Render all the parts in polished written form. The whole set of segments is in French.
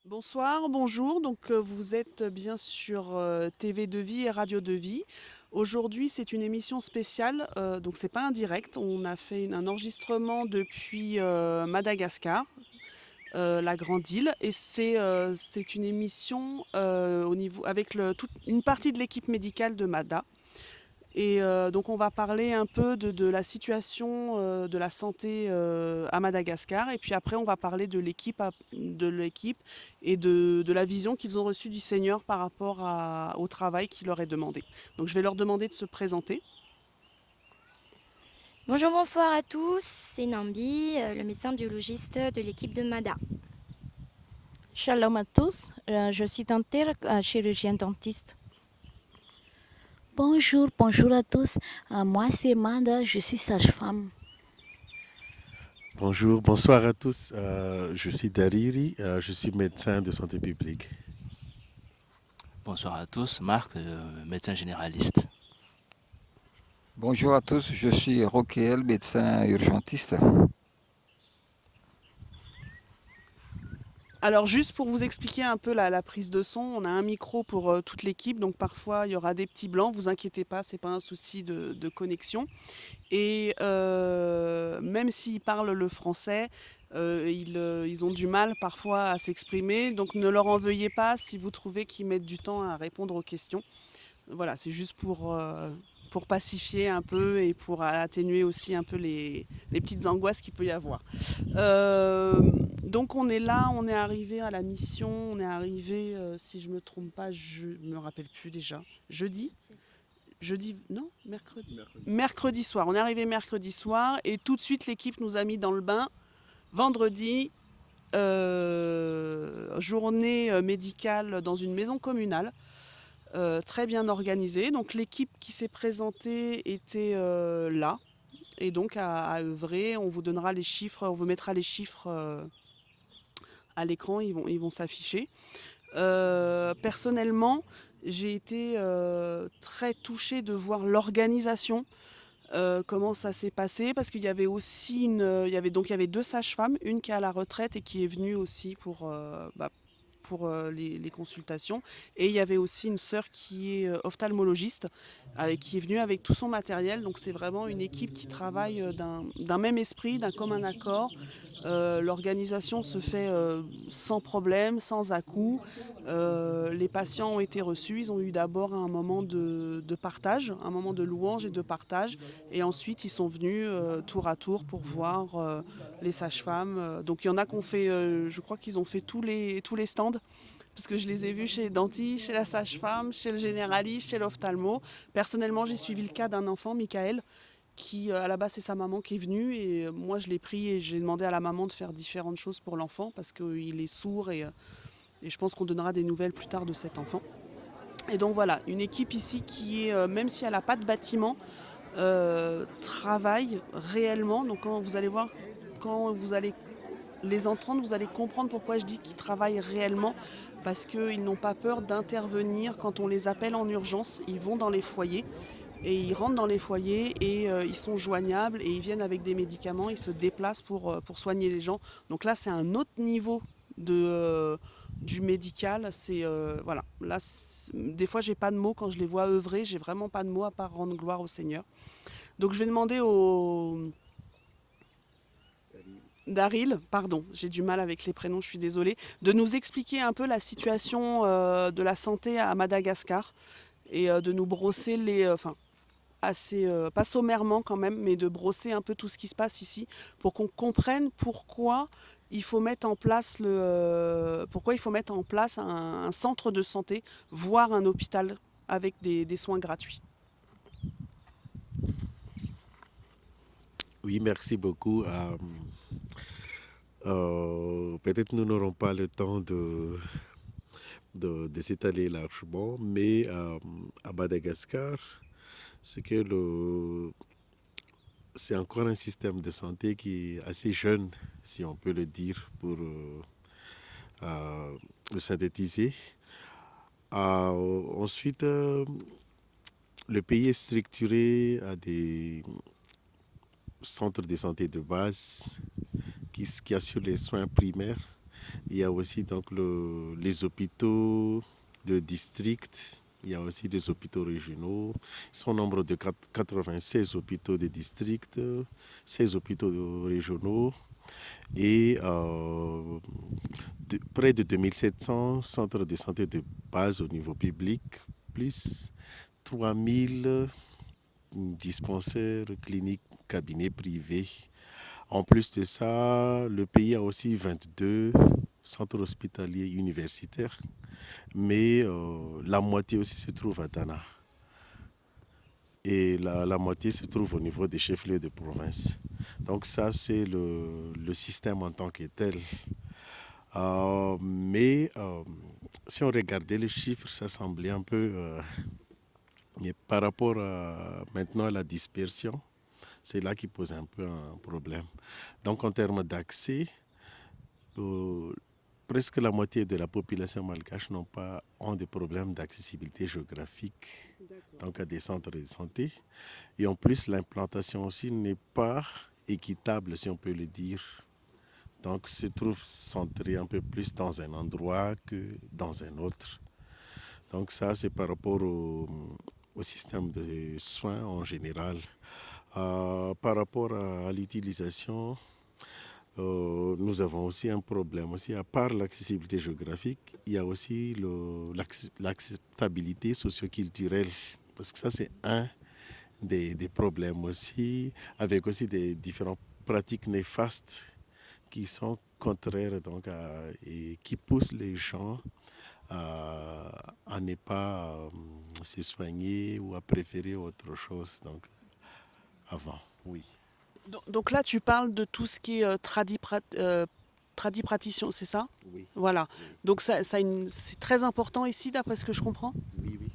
Bonsoir, bonjour. Vous êtes bien sur TV de Vie et Radio de Vie. Aujourd'hui, c'est une émission spéciale, donc c'est pas un direct. On a fait un enregistrement depuis Madagascar, la grande île, et c'est une émission au niveau avec une partie de l'équipe médicale de Mada. Donc on va parler un peu de la situation de la santé à Madagascar. Et puis après, on va parler de l'équipe et de la vision qu'ils ont reçue du Seigneur par rapport au travail qu'il leur est demandé. Donc je vais leur demander de se présenter. Bonjour, bonsoir à tous, c'est Nambi, le médecin biologiste de l'équipe de MADA. Shalom à tous, je suis dentaire, chirurgien dentiste. Bonjour à tous. Moi, c'est Manda, je suis sage-femme. Bonjour, bonsoir à tous. Je suis Dariri, je suis médecin de santé publique. Bonsoir à tous, Marc, médecin généraliste. Bonjour à tous, je suis Roquel, médecin urgentiste. Alors juste pour vous expliquer un peu la prise de son, on a un micro pour toute l'équipe, donc parfois il y aura des petits blancs, vous inquiétez pas, c'est pas un souci de connexion. Et même s'ils parlent le français, ils ont du mal parfois à s'exprimer. Donc ne leur en veuillez pas si vous trouvez qu'ils mettent du temps à répondre aux questions. Voilà, c'est juste pour pacifier un peu et pour atténuer aussi un peu les petites angoisses qu'il peut y avoir. Euh, donc on est là, on est arrivé à la mission, on est arrivé, si je me trompe pas, je me rappelle plus déjà, jeudi, non, mercredi soir. On est arrivé mercredi soir et tout de suite l'équipe nous a mis dans le bain. Vendredi, journée médicale dans une maison communale, très bien organisée. Donc l'équipe qui s'est présentée était là et donc à œuvrer. On vous donnera les chiffres, on vous mettra les chiffres à l'écran, ils vont s'afficher. Personnellement, j'ai été très touchée de voir l'organisation, comment ça s'est passé, parce qu'il y avait aussi il y avait deux sages-femmes, une qui est à la retraite et qui est venue aussi pour les consultations. Et il y avait aussi une sœur qui est ophtalmologiste, qui est venue avec tout son matériel. Donc c'est vraiment une équipe qui travaille d'un même esprit, d'un commun accord. L'organisation se fait sans problème, sans à-coups. Les patients ont été reçus. Ils ont eu d'abord un moment de partage, un moment de louange et de partage. Et ensuite, ils sont venus tour à tour pour voir les sages-femmes. Donc il y en a qui ont fait, je crois qu'ils ont fait tous les stands. Parce que je les ai vus chez les dentistes, chez la sage-femme, chez le généraliste, chez l'ophtalmo. Personnellement, j'ai suivi le cas d'un enfant, Michael, qui à la base c'est sa maman qui est venue et moi je l'ai pris et j'ai demandé à la maman de faire différentes choses pour l'enfant parce qu'il est sourd et je pense qu'on donnera des nouvelles plus tard de cet enfant. Et donc voilà, une équipe ici qui est, même si elle n'a pas de bâtiment, travaille réellement. Donc quand vous allez voir, quand vous allez les entendre, vous allez comprendre pourquoi je dis qu'ils travaillent réellement, parce qu'ils n'ont pas peur d'intervenir quand on les appelle en urgence. Ils vont dans les foyers et ils rentrent dans les foyers et ils sont joignables et ils viennent avec des médicaments, ils se déplacent pour soigner les gens. Donc là, c'est un autre niveau du médical. Voilà. Là, des fois, j'ai pas de mots quand je les vois œuvrer. J'ai vraiment pas de mots à part rendre gloire au Seigneur. Donc je vais demander au Daril, pardon, j'ai du mal avec les prénoms, je suis désolée, de nous expliquer un peu la situation de la santé à Madagascar et de nous brosser enfin, assez, pas sommairement quand même, mais de brosser un peu tout ce qui se passe ici pour qu'on comprenne pourquoi il faut mettre en place un centre de santé, voire un hôpital avec des soins gratuits. Oui, merci beaucoup. Peut-être nous n'aurons pas le temps de s'étaler largement, mais à Madagascar, c'est que c'est encore un système de santé qui est assez jeune, si on peut le dire, pour le synthétiser. Ensuite, le pays est structuré à des centres de santé de base qui assurent les soins primaires Il y a aussi donc les hôpitaux de district. Il y a aussi des hôpitaux régionaux. Ils sont au nombre de 96 hôpitaux de district, 16 hôpitaux régionaux et près de 2700 centres de santé de base au niveau public, plus 3000 dispensaires, cliniques, cabinets privés. En plus de ça, le pays a aussi 22 centres hospitaliers universitaires, mais la moitié aussi se trouve à Dana. Et la moitié se trouve au niveau des chefs-lieux de province. Donc ça, c'est le système en tant que tel. Mais si on regardait les chiffres, ça semblait un peu... mais par rapport maintenant à la dispersion, c'est là qui pose un peu un problème. Donc en termes d'accès, presque la moitié de la population malgache ont des problèmes d'accessibilité géographique, donc à des centres de santé. Et en plus, l'implantation aussi n'est pas équitable, si on peut le dire. Donc se trouve centré un peu plus dans un endroit que dans un autre. Donc ça, c'est par rapport au système de soins en général. Par rapport à l'utilisation, nous avons aussi un problème. Aussi, à part l'accessibilité géographique, il y a aussi l'acceptabilité socio-culturelle. Parce que ça, c'est un des problèmes aussi, avec aussi des différentes pratiques néfastes qui sont contraires donc, et qui poussent les gens à ne pas se soigner ou à préférer autre chose donc, avant, oui. Donc là, tu parles de tout ce qui est tradipraticien, c'est ça? Oui. Voilà. Donc c'est très important ici, d'après ce que je comprends? Oui, oui.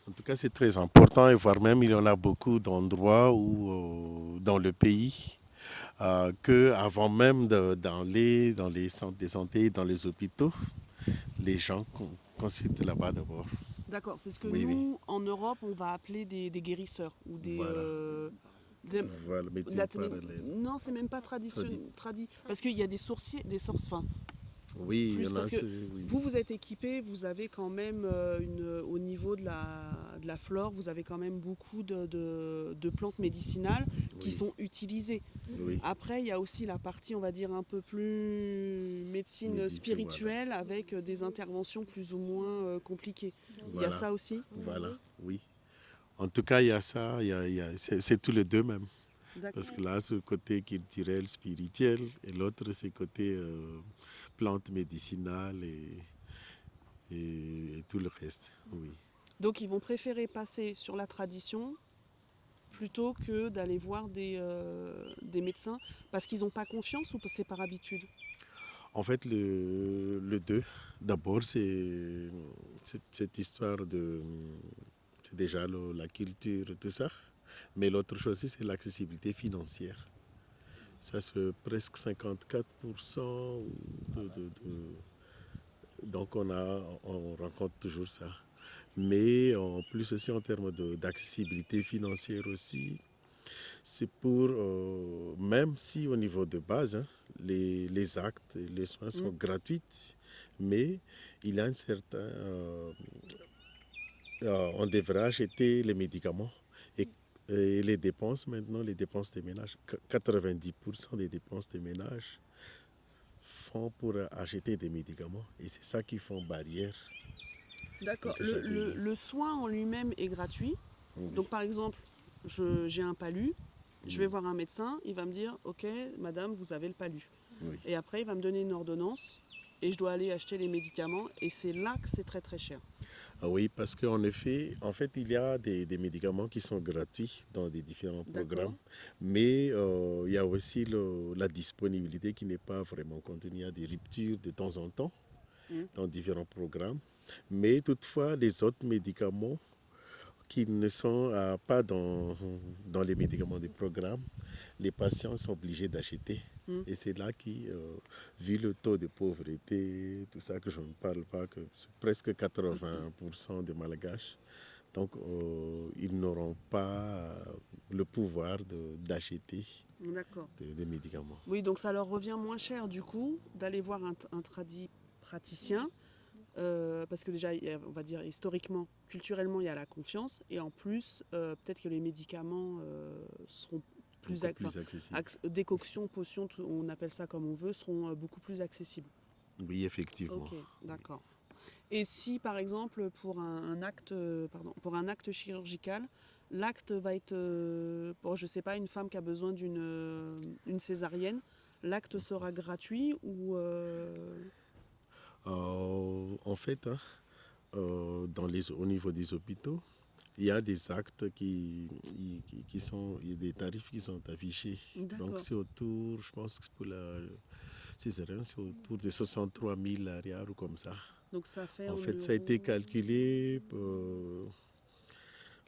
En tout cas, c'est très important et voire même il y en a beaucoup d'endroits où, dans le pays que avant même dans les centres de santé, dans les hôpitaux, les gens consultent là-bas d'abord. D'accord, c'est ce que Oui, nous, en Europe, on va appeler des guérisseurs ou des... Voilà. Voilà, médecine Non, c'est même pas traditionnel, parce qu'il y a des sourciers, enfin, oui, il y plus en a. parce que Oui. vous êtes équipés, vous avez quand même au niveau de la flore, vous avez quand même beaucoup de plantes médicinales qui Oui. sont utilisées. Oui. Après, il y a aussi la partie, on va dire, un peu plus médecine spirituelle, avec des interventions plus ou moins compliquées. Voilà. Il y a ça aussi? Voilà, oui. En tout cas, il y a ça, c'est tous les deux même. D'accord. Parce que là, ce côté culturel, spirituel, et l'autre, c'est côté plantes médicinales et tout le reste, oui. Donc ils vont préférer passer sur la tradition plutôt que d'aller voir des médecins parce qu'ils n'ont pas confiance ou c'est par habitude? En fait, le deux, d'abord, c'est cette histoire de... C'est déjà la culture, tout ça. Mais l'autre chose aussi, c'est l'accessibilité financière. Ça, c'est presque 54%. Donc, on rencontre toujours ça. Mais en plus aussi, en termes d'accessibilité financière aussi, c'est pour, même si au niveau de base, hein, les actes, les soins sont gratuits, mais il y a un certain... on devrait acheter les médicaments et les dépenses maintenant, les dépenses des ménages, 90% des dépenses des ménages font pour acheter des médicaments et c'est ça qui fait barrière. D'accord. Le soin en lui-même est gratuit. Oui. Donc par exemple, j'ai un palu, je vais voir un médecin, il va me dire « Ok, madame, vous avez le palu ». Oui. Et après, il va me donner une ordonnance et je dois aller acheter les médicaments et c'est là que c'est très très cher. Ah oui, parce qu'en effet, en fait, il y a des médicaments qui sont gratuits dans des différents programmes, mais il y a aussi la disponibilité qui n'est pas vraiment contenue. Il y a des ruptures de temps en temps dans différents programmes, mais toutefois, les autres médicaments qui ne sont pas dans les médicaments du programme, les patients sont obligés d'acheter. Et c'est là qui, vu le taux de pauvreté, tout ça que je ne parle pas, que c'est presque 80% des Malgaches, donc ils n'auront pas le pouvoir d'acheter D'accord. des médicaments. Oui, donc ça leur revient moins cher du coup d'aller voir un praticien. Parce que déjà, on va dire historiquement, culturellement, il y a la confiance. Et en plus, peut-être que les médicaments seront plus, Beaucoup plus accessible. décoctions, potions, on appelle ça comme on veut, seront beaucoup plus accessibles. Oui, effectivement. Ok, d'accord. Et si par exemple pour un acte, pour un acte chirurgical, l'acte va être, bon, je sais pas, une femme qui a besoin une césarienne, l'acte sera gratuit ou En fait, hein, au niveau des hôpitaux, il y a des actes qui sont, il y a des tarifs qui sont affichés. D'accord. Donc c'est autour, je pense que pour la césarienne, c'est autour de 63 000 arrières ou comme ça. Donc ça fait En en fait, ça a été euros calculé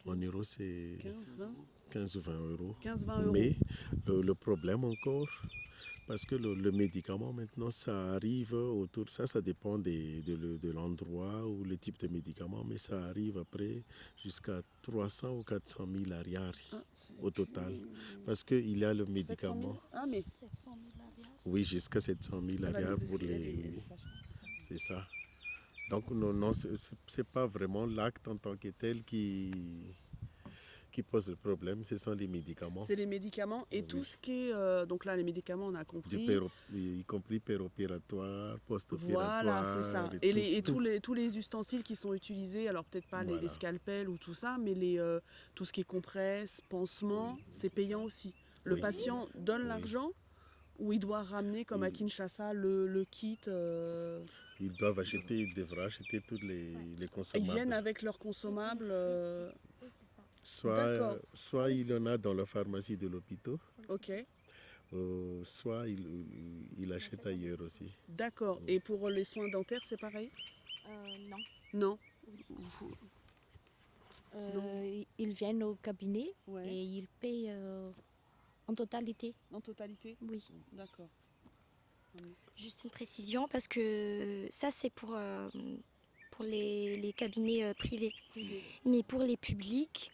en euros, c'est 15-20 15 ou 20 euros. 15-20 euros. Mais le problème encore, parce que le médicament maintenant, ça arrive autour, ça dépend de l'endroit ou le type de médicament, mais ça arrive après jusqu'à 300 ou 400 000 arrières au total. Parce qu'il y a le 700 000. médicament, Ah mais oui, jusqu'à 700 000 arrières pour les... C'est ça. Donc non, c'est pas vraiment l'acte en tant que tel qui pose le problème, ce sont les médicaments. c'est les médicaments et Oui. tout ce qui est donc là les médicaments on a compris. Y compris péropératoire, post-opératoire. Voilà, c'est ça. Et tous les ustensiles qui sont utilisés, alors peut-être pas les Voilà. scalpels ou tout ça, mais tout ce qui est compresse, pansement, c'est payant aussi. Le Oui. patient donne Oui. l'argent ou il doit ramener, comme à Il- Kinshasa, le kit. Ils doivent acheter, ils devraient acheter tous les Ils consommables. viennent avec leurs consommables. D'accord. Soit il y en a dans la pharmacie de l'hôpital, Ok, soit il achète ailleurs aussi. d'accord. Et pour les soins dentaires, c'est pareil? Non. Non. Ils viennent au cabinet Ouais. et ils payent en totalité. En totalité? Oui. D'accord. Juste une précision parce que ça c'est pour les cabinets privés. Mais pour les publics,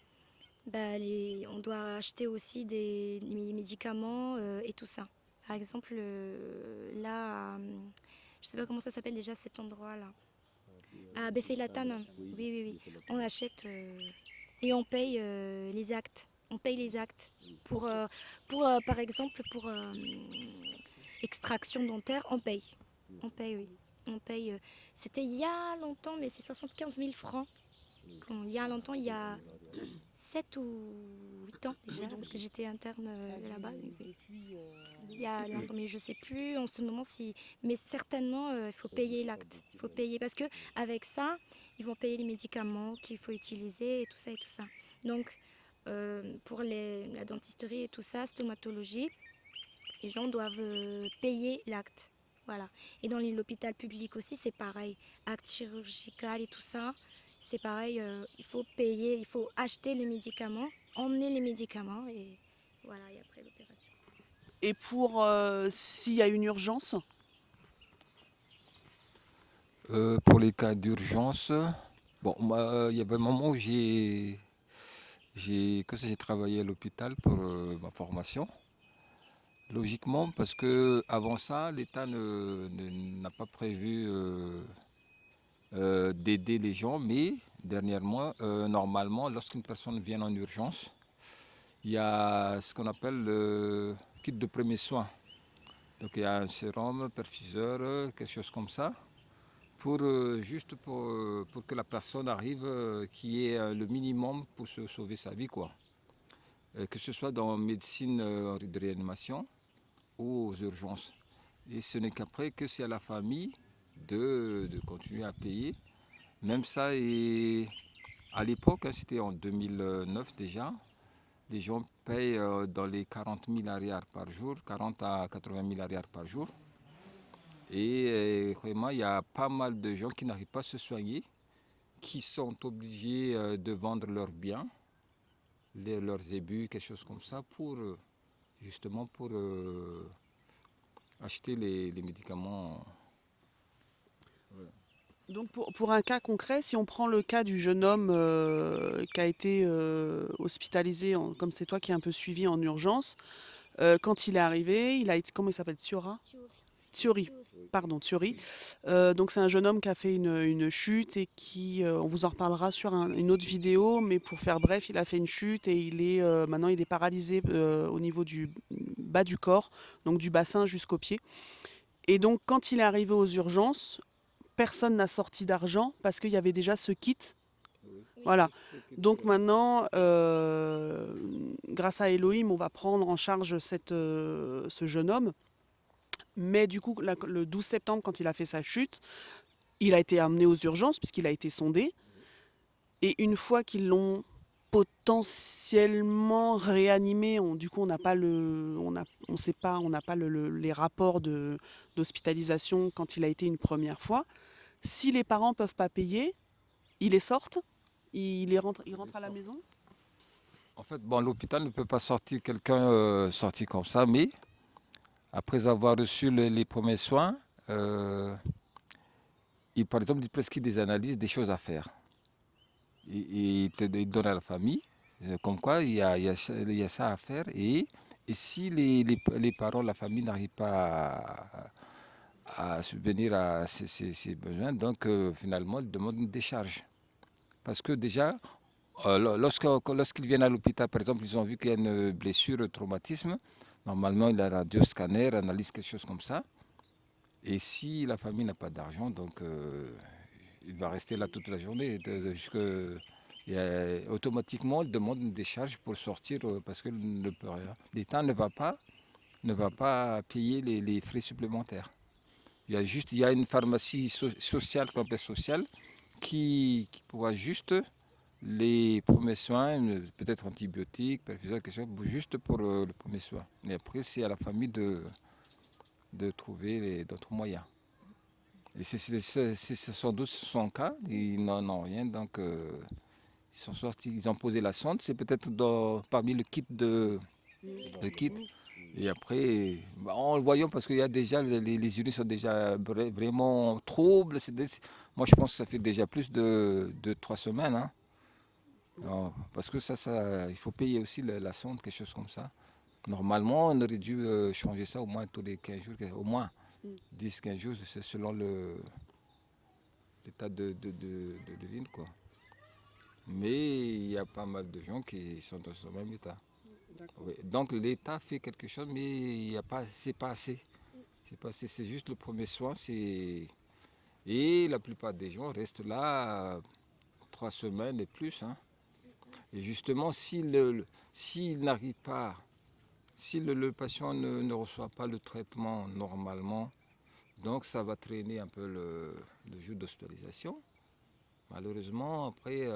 bah, on doit acheter aussi des médicaments et tout ça. Par exemple, là, je sais pas comment ça s'appelle déjà cet endroit-là. À Befelatane. Oui. On achète et on paye les actes. On paye les actes. Par exemple, pour extraction dentaire, on paye. On paye, oui. On paye. C'était il y a longtemps, mais c'est 75 000 francs. Il y a longtemps, il y a 7 ou 8 ans déjà, parce que j'étais interne là-bas. Il y a longtemps, mais je ne sais plus en ce moment si. Mais certainement, il faut payer l'acte. Il faut payer parce que avec ça, ils vont payer les médicaments qu'il faut utiliser et tout ça et tout ça. Donc, pour la dentisterie et tout ça, stomatologie, les gens doivent payer l'acte. Voilà. Et dans l'hôpital public aussi, c'est pareil. Acte chirurgical et tout ça, c'est pareil. Il faut payer, il faut acheter les médicaments, emmener les médicaments et voilà, et après l'opération. Et pour s'il y a une urgence? Pour les cas d'urgence, bon, moi, il y avait un moment où j'ai travaillé à l'hôpital pour ma formation. Logiquement, parce que avant ça, l'État n'a pas prévu d'aider les gens, mais dernièrement, normalement, lorsqu'une personne vient en urgence, il y a ce qu'on appelle le kit de premiers soins. Donc il y a un sérum, perfuseur, quelque chose comme ça, juste pour que la personne arrive, qui ait le minimum pour se sauver sa vie, quoi. Que ce soit dans médecine de réanimation ou aux urgences. Et ce n'est qu'après que c'est à la famille de continuer à payer. Même ça, et à l'époque, hein, c'était en 2009 déjà, les gens payent dans les 40 000 arrières par jour, 40 à 80 000 arrières par jour. Et vraiment, il y a pas mal de gens qui n'arrivent pas à se soigner, qui sont obligés de vendre leurs biens, leurs ébus, quelque chose comme ça, justement pour acheter les médicaments. Donc pour un cas concret, si on prend le cas du jeune homme qui a été hospitalisé, comme c'est toi qui es un peu suivi en urgence, Quand il est arrivé, il a été, comment il s'appelle, Thiori, pardon, Thiori. Donc c'est un jeune homme qui a fait une chute et qui, on vous en reparlera sur une autre vidéo, mais pour faire bref, il a fait une chute et maintenant il est paralysé au niveau du bas du corps, donc du bassin jusqu'aux pieds. Et donc quand il est arrivé aux urgences, personne n'a sorti d'argent parce qu'il y avait déjà ce kit. Voilà. Donc maintenant, grâce à Elohim, on va prendre en charge ce jeune homme. Mais du coup, le 12 septembre, quand il a fait sa chute, il a été amené aux urgences puisqu'il a été sondé. Et une fois qu'ils l'ont potentiellement réanimé, du coup, on n'a pas on sait pas, on n'a pas les rapports d'hospitalisation quand il a été une première fois. Si les parents peuvent pas payer, ils les sortent, ils rentrent à la maison. En fait, bon, l'hôpital ne peut pas sortir quelqu'un sorti comme ça, mais après avoir reçu les premiers soins, par exemple, il prescrit des analyses, des choses à faire. Il donne à la famille, comme quoi il y a ça à faire. Et si les parents, la famille n'arrivent pas à subvenir à ces besoins, donc finalement, ils demandent une décharge. Parce que déjà, lorsqu'ils viennent à l'hôpital, par exemple, ils ont vu qu'il y a une blessure, un traumatisme, normalement, il y a un radio-scanner, analyse quelque chose comme ça. Et si la famille n'a pas d'argent, donc il va rester là toute la journée. Automatiquement, il demande une décharge pour sortir parce que l'État ne va pas payer les frais supplémentaires. Il y a une pharmacie sociale, complète sociale, qui pourra juste les premiers soins, peut-être antibiotiques, perfusion, quelque chose, juste pour le premier soin. Et après, c'est à la famille de trouver d'autres moyens. Et c'est sans doute son cas, ils n'en ont rien, donc ils sont sortis, ils ont posé la sonde, c'est peut-être parmi le kit. Et après, en le voyant, parce qu'il y a déjà, les urines sont déjà vraiment troubles. Moi, je pense que ça fait déjà plus de 3 semaines. Hein. Alors, parce que il faut payer aussi la sonde, quelque chose comme ça. Normalement, on aurait dû changer ça au moins tous les 15 jours, au moins 10-15 jours, c'est selon l'état de l'urine, quoi. Mais il y a pas mal de gens qui sont dans ce même état. Oui. Donc l'État fait quelque chose, mais c'est pas assez. C'est juste le premier soin. Et la plupart des gens restent là 3 semaines et plus. Hein. Et justement, s'il n'arrive pas, si le patient ne reçoit pas le traitement normalement, donc ça va traîner un peu le jour d'hospitalisation. Malheureusement, après,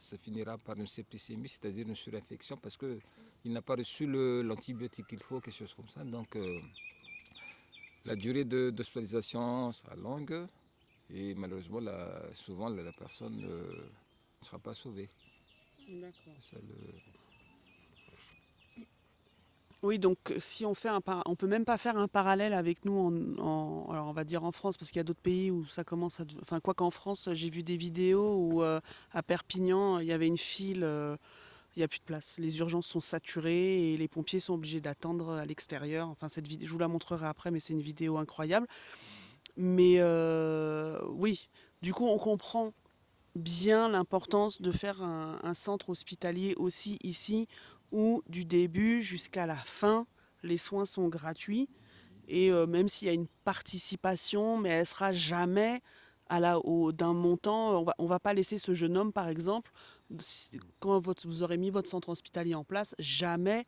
ça finira par une septicémie, c'est-à-dire une surinfection, parce qu'il n'a pas reçu l'antibiotique qu'il faut, quelque chose comme ça. Donc, la durée d'hospitalisation sera longue et malheureusement, souvent, la personne ne sera pas sauvée. D'accord. Oui, donc si on fait on peut même pas faire un parallèle avec nous alors on va dire en France, parce qu'il y a d'autres pays où ça commence enfin quoi qu'en France, j'ai vu des vidéos où à Perpignan, il y avait une file, il n'y a plus de place. Les urgences sont saturées et les pompiers sont obligés d'attendre à l'extérieur. Enfin, cette vidéo, je vous la montrerai après, mais c'est une vidéo incroyable. Mais oui, du coup, on comprend bien l'importance de faire un centre hospitalier aussi ici, où du début jusqu'à la fin, les soins sont gratuits. Et même s'il y a une participation, mais elle sera jamais d'un montant. On va pas laisser ce jeune homme, par exemple, quand vous aurez mis votre centre hospitalier en place, jamais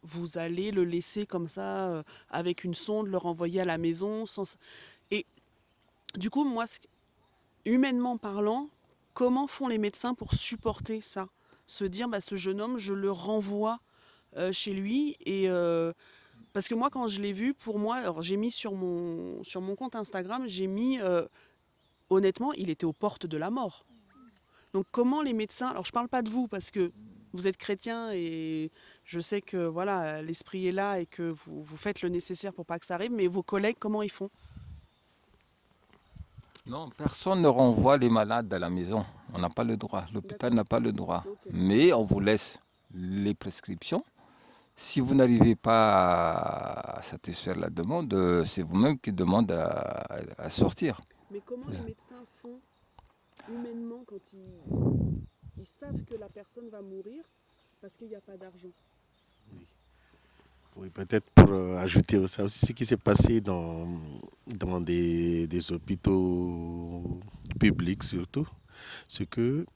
vous allez le laisser comme ça, avec une sonde, le renvoyer à la maison. Et du coup, moi, humainement parlant, comment font les médecins pour supporter ça? Se dire, ce jeune homme, je le renvoie chez lui. Et parce que moi, quand je l'ai vu, pour moi, alors j'ai mis sur mon compte Instagram, j'ai mis, honnêtement, il était aux portes de la mort. Donc comment les médecins, alors je parle pas de vous parce que vous êtes chrétien et je sais que voilà, l'esprit est là et que vous faites le nécessaire pour pas que ça arrive, mais vos collègues, comment ils font? Non, personne ne renvoie les malades à la maison. On n'a pas le droit. L'hôpital n'a pas le droit. Ok. Mais on vous laisse les prescriptions. Si vous n'arrivez pas à satisfaire la demande, c'est vous-même qui demande à sortir. Mais comment les médecins font humainement quand ils savent que la personne va mourir parce qu'il n'y a pas d'argent? Oui, peut-être pour ajouter ça aussi, ce qui s'est passé dans des hôpitaux publics surtout, c'est que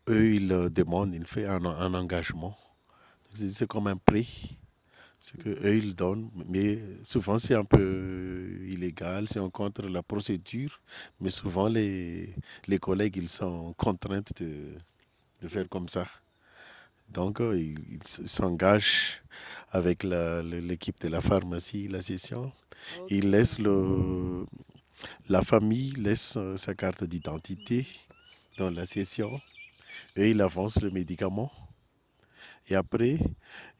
eux, ils demandent, ils font un engagement. C'est comme un prêt. C'est que eux, ils donnent, mais souvent c'est un peu illégal, c'est en contre la procédure, mais souvent les collègues, ils sont contraints de faire comme ça. Donc, ils s'engagent avec l'équipe de la pharmacie, la session. Ok. Ils laissent la famille laisse sa carte d'identité dans la session et ils avancent le médicament. Et après,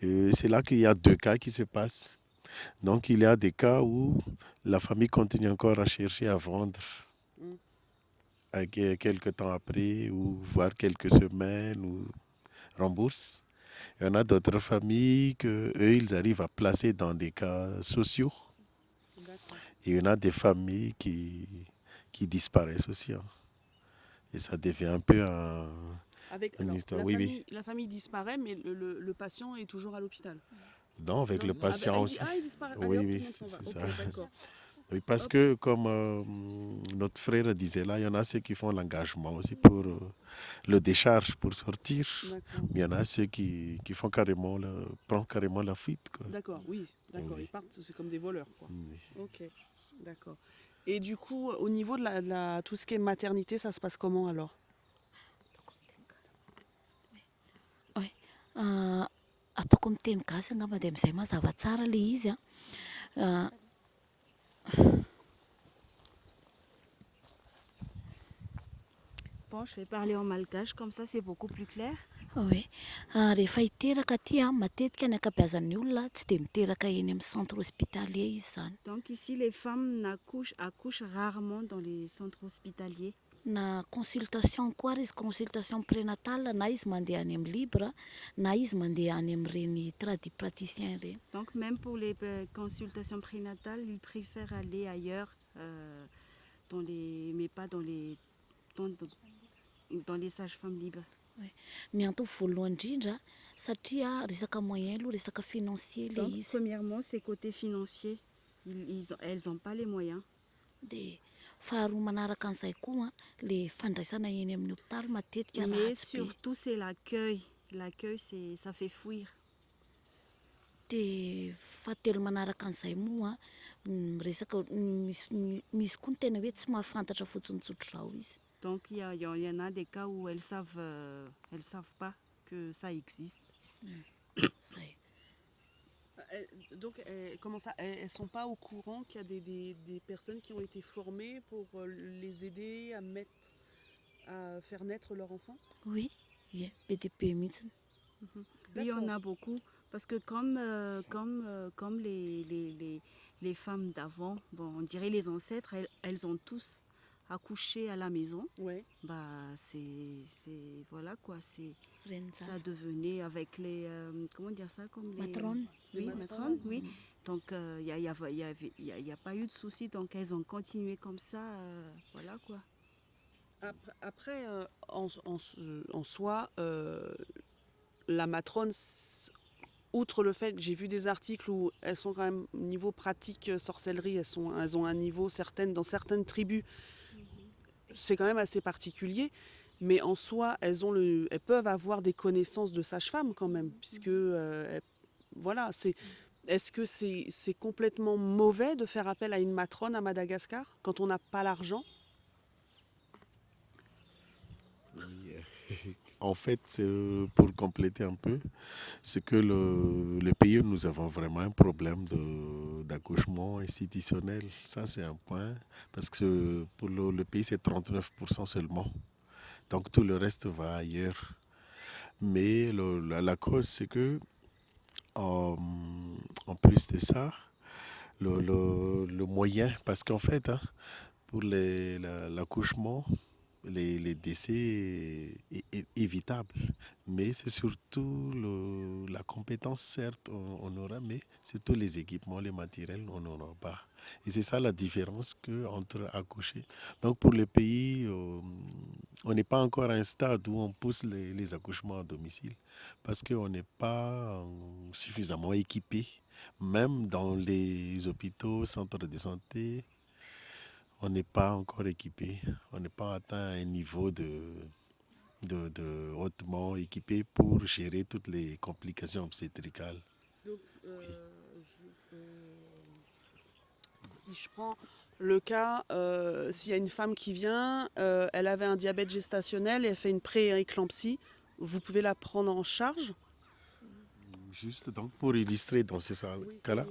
c'est là qu'il y a deux cas qui se passent. Donc, il y a des cas où la famille continue encore à chercher à vendre Mm. quelques temps après, ou voire quelques semaines, ou rembourse. Il y en a d'autres familles que eux, ils arrivent à placer dans des cas sociaux. D'accord. Et il y en a des familles qui disparaissent aussi, hein. Et ça devient un peu Avec, une alors, histoire. Oui, oui. la famille disparaît, mais le patient est toujours à l'hôpital. Non, avec Non? le patient aussi. Il disparaît. Oui, Allez, hop, tout oui, le monde s'en va. c'est Ok, ça. d'accord. Oui, parce Hop. que comme notre frère disait là, il y en a ceux qui font l'engagement aussi pour le décharge, pour sortir. D'accord. Mais il y en a ceux qui font carrément, prennent carrément la fuite, quoi. D'accord, oui, d'accord. Oui. Ils partent, c'est comme des voleurs, quoi. Oui. Ok, d'accord. Et du coup, au niveau de tout ce qui est maternité, ça se passe comment alors? Ataoko miteny gasy angamba dia amin'izay mazava tsara le izy a. Bon, je vais parler en malgache, comme ça c'est beaucoup plus clair. Hoe rehefa hiteraka aty a matetika ny ankabeazan'ny olona tsy dia miteraka eny amin'ny centre hospitalier izy zany. Donc ici, les femmes accouchent rarement dans les centres hospitaliers. Na consultation koa ary izy consultation prénatale na izy mandeha any amin'ny libre na izy mandeha any amin'ireny tradipraticien ireny. Donc même pour les consultations prénatales, ils préfèrent aller ailleurs, mais pas dans les sages-femmes libres. Ny antony voalohany indrindra satria resaka moyen aloha resaka financier le Donc izy. premièrement, c'est côté financier. Elles n'ont pas les moyens. Dia faharoa manaraka an'izay koa le fandraisana eny amin'ny hôpitaly matetika Mais ratsy be. surtout, c'est l'accueil. L'accueil, ça fait fuir. Dia fahatelo manaraka an'izay moa resaka misy koa ny tena hoe tsy mahafantatra fotsiny tsotr'izao izy. Donc il y en a des cas où elles savent pas que ça existe. Zay. Donc, comment ça, elles sont pas au courant qu'il y a des personnes qui ont été formées pour les aider à faire naître leur enfant? Oui, ie be dia be mihitsiny. Oui, il y en a beaucoup. Parce que comme les femmes d'avant, bon, on dirait les ancêtres, elles ont tous accouché à la maison. Ouais. Bah, voilà quoi, ça Renjasa. devenait avec les, comment dire ça, comme les... Matrone. Oui, Les matrones, matrones. oui. Donc, il n'y a pas eu de souci, donc elles ont continué comme ça, voilà quoi. Après, en soi, la matrone, outre le fait que j'ai vu des articles où elles sont quand même niveau pratique sorcellerie, elles ont un niveau dans certaines tribus, c'est quand même assez particulier. Mais en soi, elles peuvent avoir des connaissances de sage-femme quand même, puisque voilà, est-ce que c'est complètement mauvais de faire appel à une matrone à Madagascar quand on n'a pas l'argent? Oui, en fait, pour compléter un peu, c'est que le pays où nous avons vraiment un problème d'accouchement institutionnel. Ça, c'est un point. Parce que pour le pays, c'est 39% seulement. Donc tout le reste va ailleurs. Mais la cause, c'est que, en plus de ça, le moyen, parce qu'en fait, hein, pour l'accouchement, les décès est évitable. Mais c'est surtout la compétence, certes, on aura, mais c'est tous les équipements, les matériels, on n'en aura pas. Et c'est ça la différence entre accoucher. Donc pour le pays, on n'est pas encore à un stade où on pousse les accouchements à domicile parce qu'on n'est pas suffisamment équipé. Même dans les hôpitaux, centres de santé, on n'est pas encore équipé. On n'est pas atteint un niveau de hautement équipé pour gérer toutes les complications obstétricales. Donc, si je prends le cas, s'il y a une femme qui vient, elle avait un diabète gestationnel et elle fait une pré-éclampsie, vous pouvez la prendre en charge? Juste donc pour illustrer dans ces cas-là,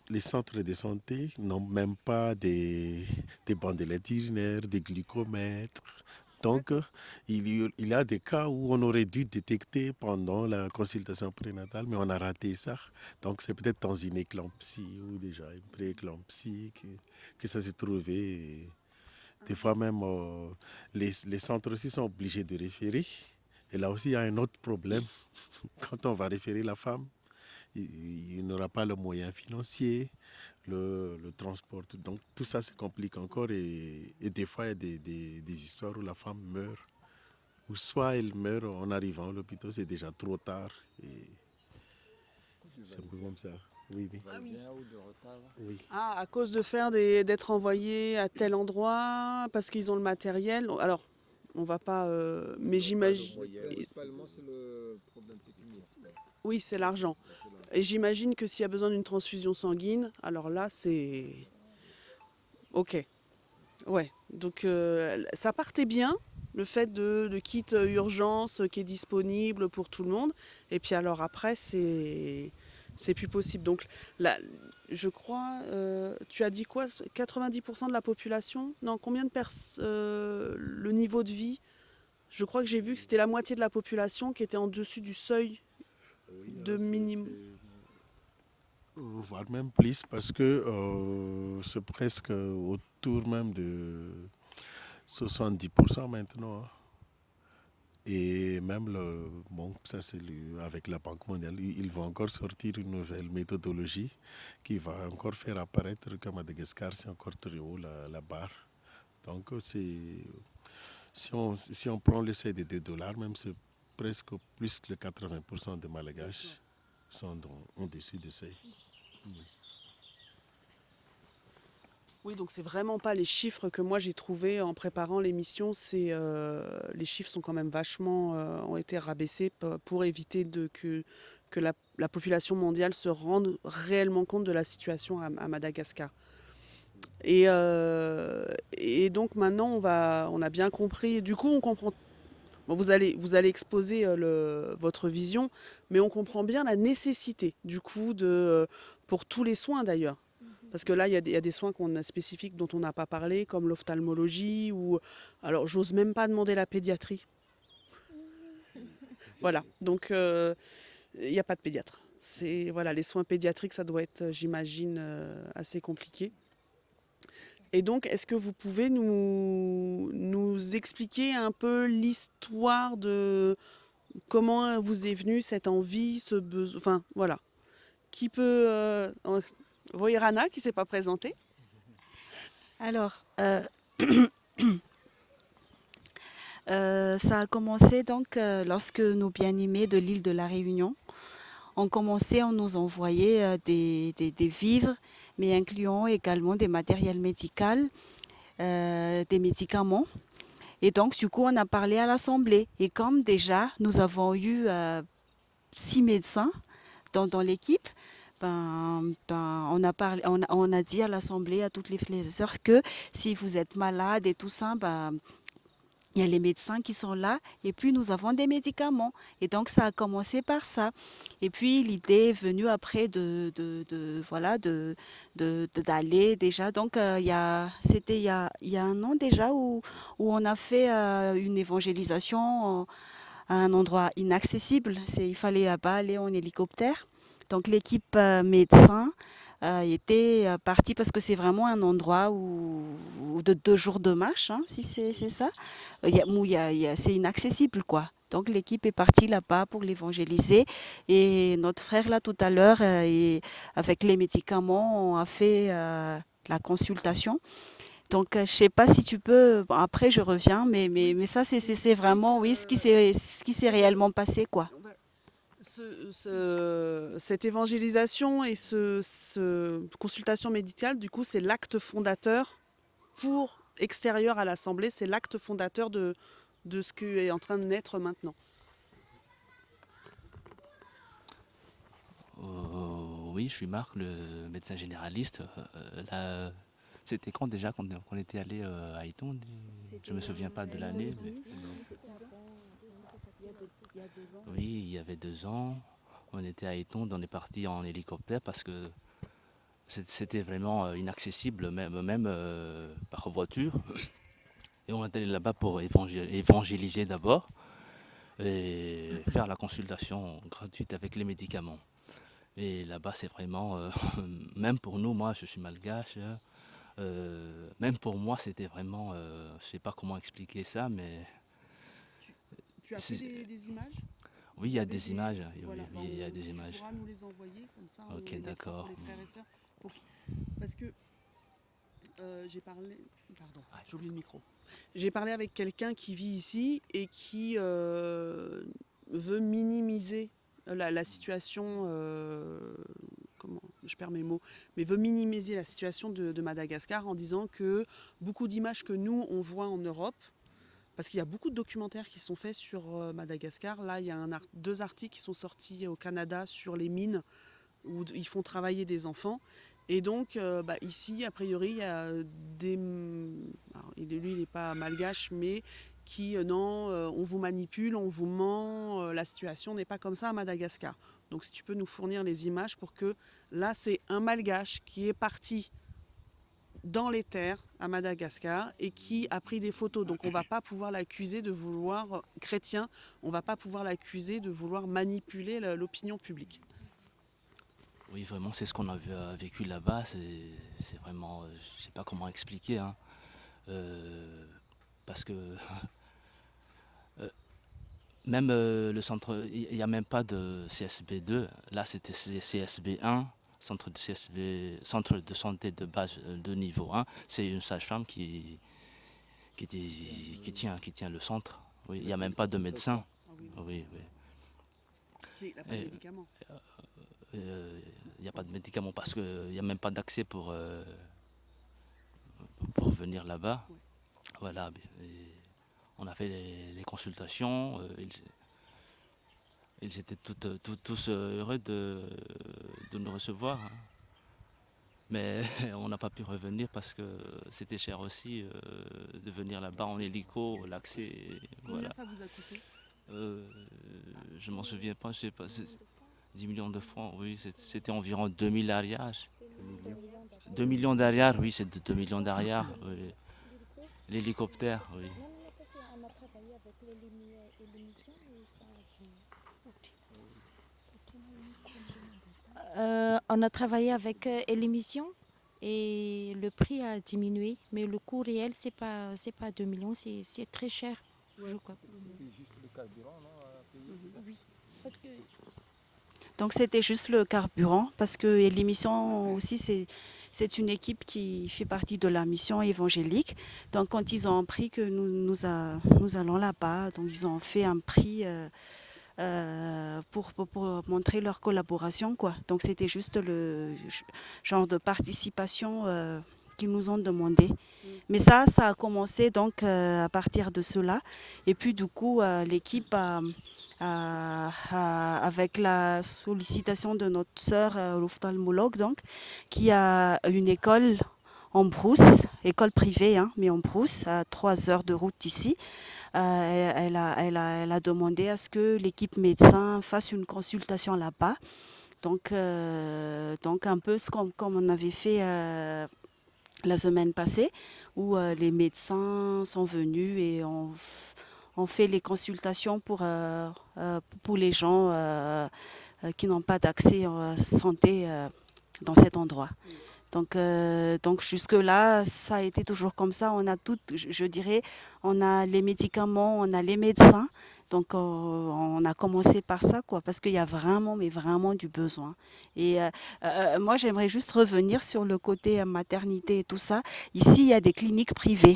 les centres de santé n'ont même pas des bandelettes urinaires, des glucomètres. Donc, il y a des cas où on aurait dû détecter pendant la consultation prénatale, mais on a raté ça. Donc, c'est peut-être dans une éclampsie ou déjà une pré-éclampsie que ça s'est trouvé. Et des fois même, les centres aussi sont obligés de référer. Et là aussi, il y a un autre problème. Quand on va référer la femme, il n'aura pas le moyen financier, le transport. Donc tout ça se complique encore et des fois il y a des histoires où la femme meurt. Ou soit elle meurt en arrivant à l'hôpital, c'est déjà trop tard. Et c'est un peu comme ça. Oui, oui. Oui. Ah, à cause de d'être envoyés à tel endroit, parce qu'ils ont le matériel. Alors, on va pas... mais j'imagine... Principalement, c'est le problème technique. Oui, c'est l'argent. Et j'imagine que s'il y a besoin d'une transfusion sanguine, alors là, c'est... Ok. Ouais. Donc, ça partait bien, le fait de kit urgence qui est disponible pour tout le monde. Et puis alors après, c'est plus possible. Donc, là, je crois... tu as dit quoi? 90% de la population? Non, combien de personnes... le niveau de vie? Je crois que j'ai vu que c'était la moitié de la population qui était en dessus du seuil de minimum. Voire même plus, parce que c'est presque autour même de 70% maintenant. Hein. Et même, ça c'est avec la Banque mondiale, ils vont encore sortir une nouvelle méthodologie qui va encore faire apparaître qu'à Madagascar, c'est encore très haut la barre. Donc, si on prend le seuil de $2, même c'est presque plus que 80% des Malgaches sont au-dessus de seuil. Oui, donc c'est vraiment pas les chiffres que moi j'ai trouvés en préparant l'émission. Les chiffres sont quand même vachement ont été rabaissés pour éviter que la population mondiale se rende réellement compte de la situation à Madagascar. Et donc maintenant on a bien compris. Du coup on comprend. Bon, vous allez exposer votre vision, mais on comprend bien la nécessité du coup pour tous les soins d'ailleurs. Parce que là, il y a des soins spécifiques dont on n'a pas parlé, comme l'ophtalmologie ou... Alors, j'ose même pas demander la pédiatrie. Voilà, donc il n'y a pas de pédiatre. Voilà, les soins pédiatriques, ça doit être, j'imagine, assez compliqué. Et donc, est-ce que vous pouvez nous expliquer un peu l'histoire de comment vous est venue cette envie, ce besoin... Enfin, voilà. Qui peut... Voirana, qui ne s'est pas présentée. Alors, ça a commencé donc lorsque nos bien-aimés de l'île de la Réunion ont commencé à nous envoyer des vivres, mais incluant également des matériels médicaux, des médicaments. Et donc, du coup, on a parlé à l'Assemblée. Et comme déjà, nous avons eu 6 médecins dans l'équipe, on a dit à l'Assemblée, à toutes les sœurs, que si vous êtes malade et tout ça, il y a les médecins qui sont là et puis nous avons des médicaments. Et donc ça a commencé par ça. Et puis l'idée est venue après d'aller déjà. Donc c'était il y a un an déjà où on a fait une évangélisation à un endroit inaccessible. Il fallait là-bas aller en hélicoptère. Donc l'équipe médecin était partie parce que c'est vraiment un endroit où de 2 jours de marche, hein, si c'est ça. Où c'est inaccessible, quoi. Donc l'équipe est partie là-bas pour l'évangéliser. Et notre frère, là, tout à l'heure, avec les médicaments, on a fait la consultation. Donc, je ne sais pas si tu peux, bon, après je reviens, mais ça, c'est vraiment, oui, ce qui s'est réellement passé, quoi. Cette évangélisation et ce consultation médicale, du coup, c'est l'acte fondateur pour extérieur à l'Assemblée, c'est l'acte fondateur de ce qui est en train de naître maintenant. Oui, je suis Marc, le médecin généraliste. Là, c'était quand déjà qu'on était allé à Eton? Je ne me souviens pas de l'année. Mais... Oui, il y avait 2 ans. On était à Eton, on est parti en hélicoptère parce que c'était vraiment inaccessible, même par voiture. Et on est allé là-bas pour évangéliser d'abord et faire la consultation gratuite avec les médicaments. Et là-bas, c'est vraiment, même pour nous, moi je suis malgache, même pour moi, c'était vraiment, je ne sais pas comment expliquer ça, mais... Tu as fait des images? Oui, il y a des images. Voilà, Oui, il y a des images. Tu pourras nous les envoyer, comme ça, on Ok, les mettra d'accord. pour les frères et sœurs. Parce que j'ai parlé... Pardon, j'ai oublié le micro. J'ai parlé avec quelqu'un qui vit ici et qui veut minimiser la situation... comment, je perds mes mots, mais veut minimiser la situation de Madagascar en disant que beaucoup d'images que nous, on voit en Europe, parce qu'il y a beaucoup de documentaires qui sont faits sur Madagascar. Là, il y a 2 articles qui sont sortis au Canada sur les mines où ils font travailler des enfants. Et donc, ici, a priori, il y a des... Alors, lui, il n'est pas malgache, mais qui, non, on vous manipule, on vous ment, la situation n'est pas comme ça à Madagascar. Donc, si tu peux nous fournir les images pour que... Là, c'est un malgache qui est parti dans les terres à Madagascar et qui a pris des photos. Donc on ne va pas pouvoir l'accuser de vouloir, chrétien, on ne va pas pouvoir l'accuser de vouloir manipuler l'opinion publique. Oui, vraiment, c'est ce qu'on a vécu là-bas. C'est vraiment, je ne sais pas comment expliquer, hein. Parce que même le centre, il n'y a même pas de CSB2. Là, c'était CSB1. Centre de santé de base de niveau 1, c'est une sage-femme qui tient le centre. Oui, il n'y a même pas de médecin. Oui, oui. Il n'y a pas de médicaments. Il n'y a pas de médicaments parce qu'il n'y a même pas d'accès pour venir là-bas. Oui. Voilà. Et on a fait les consultations. Ils étaient tous heureux de nous recevoir. Hein. Mais on n'a pas pu revenir parce que c'était cher aussi de venir là-bas en hélico, l'accès. Combien Voilà. ça vous a coûté? Je m'en souviens pas, je sais pas. 10 millions de francs, oui, c'était environ 2000 arrières. 2 millions d'arrières, oui, c'est 2 millions d'arrières. Oui. L'hélicoptère, oui. On a travaillé avec l'émission et le prix a diminué, mais le coût réel, c'est pas 2 millions, c'est très cher. Je crois. Donc c'était juste le carburant, parce que l'émission aussi, c'est une équipe qui fait partie de la mission évangélique. Donc quand ils ont appris que nous allons là-bas, donc ils ont fait un prix pour montrer leur collaboration, quoi. Donc c'était juste le genre de participation qu'ils nous ont demandé. Mais ça a commencé donc à partir de cela. Et puis du coup, l'équipe avec la sollicitation de notre sœur l'ophtalmologue, donc, qui a une école en brousse, école privée, hein, mais en brousse, à 3 heures de route d'ici. Elle a demandé à ce que l'équipe médecin fasse une consultation là-bas. Donc un peu comme on avait fait la semaine passée, où les médecins sont venus et ont fait les consultations pour les gens qui n'ont pas d'accès santé dans cet endroit. Donc jusque-là, ça a été toujours comme ça. On a tout, je dirais, on a les médicaments, on a les médecins. Donc on a commencé par ça, quoi, parce qu'il y a vraiment, mais vraiment du besoin. Et moi, j'aimerais juste revenir sur le côté maternité et tout ça. Ici, il y a des cliniques privées.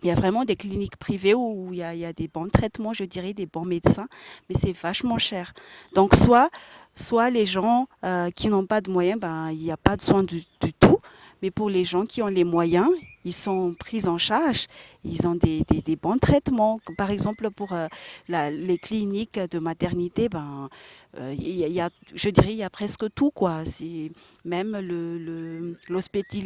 Il y a vraiment des cliniques privées où il y a des bons traitements, je dirais, des bons médecins, mais c'est vachement cher. Donc, soit les gens qui n'ont pas de moyens, ben, il n'y a pas de soins du tout. Mais pour les gens qui ont les moyens, ils sont pris en charge, ils ont des bons traitements. Par exemple, pour les cliniques de maternité, ben, je dirais il y a presque tout, quoi. Même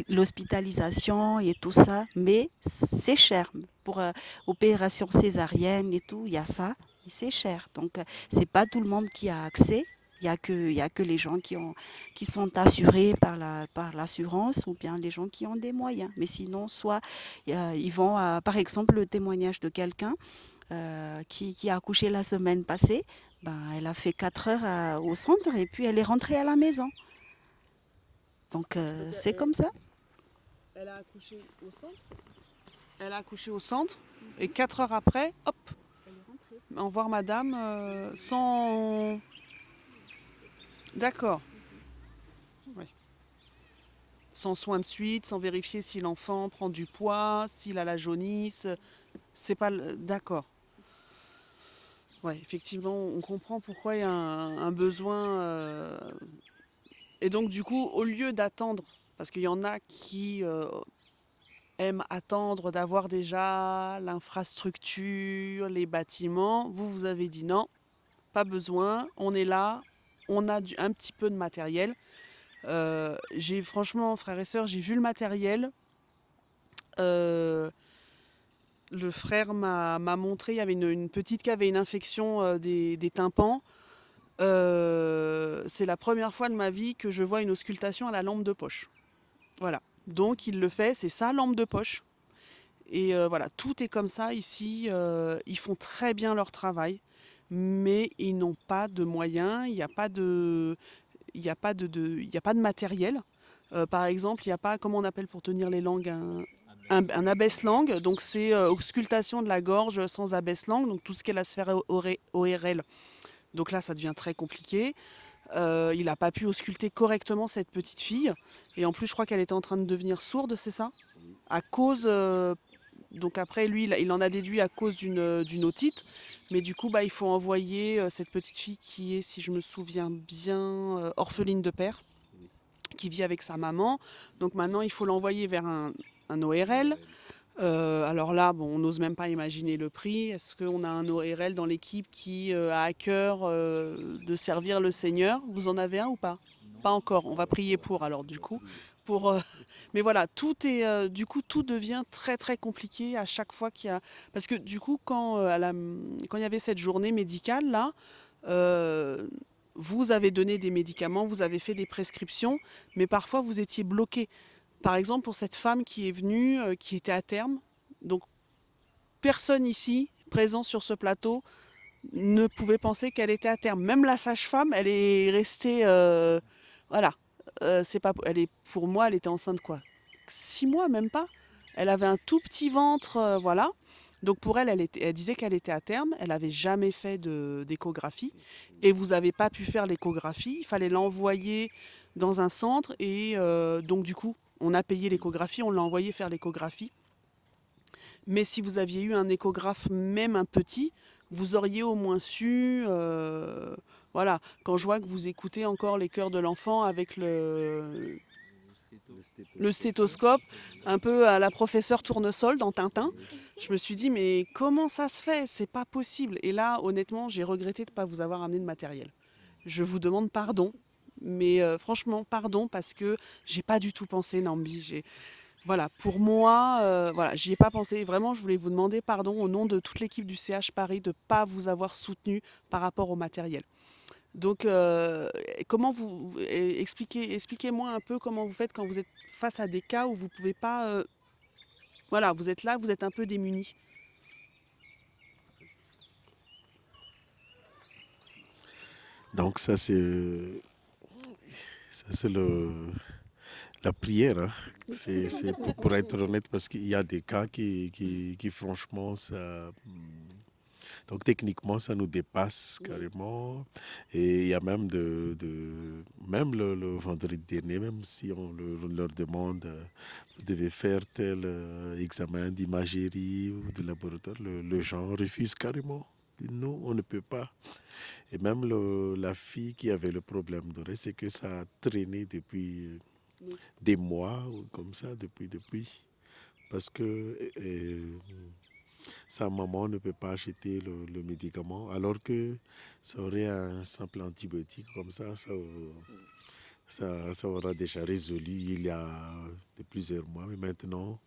l'hospitalisation et tout ça, mais c'est cher. Pour opération césarienne et tout, il y a ça, mais c'est cher. Donc, c'est pas tout le monde qui a accès. Il y a que les gens qui sont assurés par l'assurance ou bien les gens qui ont des moyens. Mais sinon, soit ils vont, par exemple, le témoignage de quelqu'un qui a accouché la semaine passée, ben, elle a fait 4 heures au centre et puis elle est rentrée à la maison. Donc c'est comme ça. Elle a accouché au centre. Elle a accouché au centre et 4 heures après, hop, au revoir madame, sans... D'accord. Oui. Sans soin de suite, sans vérifier si l'enfant prend du poids, s'il a la jaunisse. C'est pas... D'accord. Oui, effectivement, on comprend pourquoi il y a un besoin. Et donc, du coup, au lieu d'attendre, parce qu'il y en a qui aiment attendre d'avoir déjà l'infrastructure, les bâtiments, vous avez dit non, pas besoin, on est là, on a un petit peu de matériel. Franchement, frères et sœurs, j'ai vu le matériel. Le frère m'a montré, il y avait une petite qui avait une infection des tympans. C'est la première fois de ma vie que je vois une auscultation à la lampe de poche. Voilà. Donc il le fait, c'est sa lampe de poche. Et voilà, tout est comme ça ici. Ils font très bien leur travail, mais ils n'ont pas de moyens, il n'y a pas de, il y a pas il y a pas de matériel. Par exemple, il n'y a pas, comment on appelle pour tenir les langues, un abaisse-langue. Donc c'est auscultation de la gorge sans abaisse-langue, donc tout ce qui est la sphère ORL. Donc là, ça devient très compliqué. Il n'a pas pu ausculter correctement cette petite fille. Et en plus, je crois qu'elle était en train de devenir sourde, c'est ça? À cause... donc après, lui, il en a déduit à cause d'une otite. Mais du coup, bah, il faut envoyer cette petite fille qui est, si je me souviens bien, orpheline de père, qui vit avec sa maman. Donc maintenant, il faut l'envoyer vers un ORL. Alors là, bon, on n'ose même pas imaginer le prix. Est-ce qu'on a un ORL dans l'équipe qui a à cœur de servir le Seigneur? Vous en avez un ou pas? Pas encore. On va prier pour alors du coup. Pour, mais voilà, du coup, tout devient très très compliqué à chaque fois qu'il y a. Parce que du coup, quand il y avait cette journée médicale là, euh, vous avez donné des médicaments, vous avez fait des prescriptions, mais parfois vous étiez bloqué. Par exemple, pour cette femme qui est venue, qui était à terme, donc personne ici, présent sur ce plateau, ne pouvait penser qu'elle était à terme. Même la sage-femme, elle est restée, voilà, c'est pas, pour moi, elle était enceinte quoi, 6 mois même pas. Elle avait un tout petit ventre, voilà. Donc pour elle, elle disait qu'elle était à terme. Elle n'avait jamais fait d'échographie et vous n'avez pas pu faire l'échographie. Il fallait l'envoyer dans un centre et donc du coup, on a payé l'échographie, on l'a envoyé faire l'échographie. Mais si vous aviez eu un échographe, même un petit, vous auriez au moins su. Voilà, quand je vois que vous écoutez encore les chœurs de l'enfant avec le stéthoscope, un peu à la professeure Tournesol dans Tintin, je me suis dit, mais comment ça se fait? C'est pas possible. Et là, honnêtement, j'ai regretté de ne pas vous avoir amené de matériel. Je vous demande pardon, mais franchement, pardon, parce que j'ai pas du tout pensé, Nambi. Voilà, pour moi, voilà, j'y ai pas pensé. Vraiment, je voulais vous demander pardon au nom de toute l'équipe du CH Paris de ne pas vous avoir soutenu par rapport au matériel. Donc, comment expliquez-moi un peu comment vous faites quand vous êtes face à des cas où vous pouvez pas, voilà, vous êtes là, vous êtes un peu démunis. Donc ça, c'est la prière. Hein. C'est pour être honnête, parce qu'il y a des cas qui franchement, ça. Donc techniquement, ça nous dépasse carrément. Et il y a même même le vendredi dernier, même si on leur demande, vous devez faire tel examen d'imagerie ou de laboratoire, le gens refuse carrément. Nous, on ne peut pas. Et même la fille qui avait le problème d'oreille, c'est que ça a traîné depuis des mois, ou comme ça, depuis. Parce que sa maman ne peut pas acheter le médicament, alors que ça aurait un simple antibiotique comme ça aura déjà résolu il y a plusieurs mois. Mais maintenant,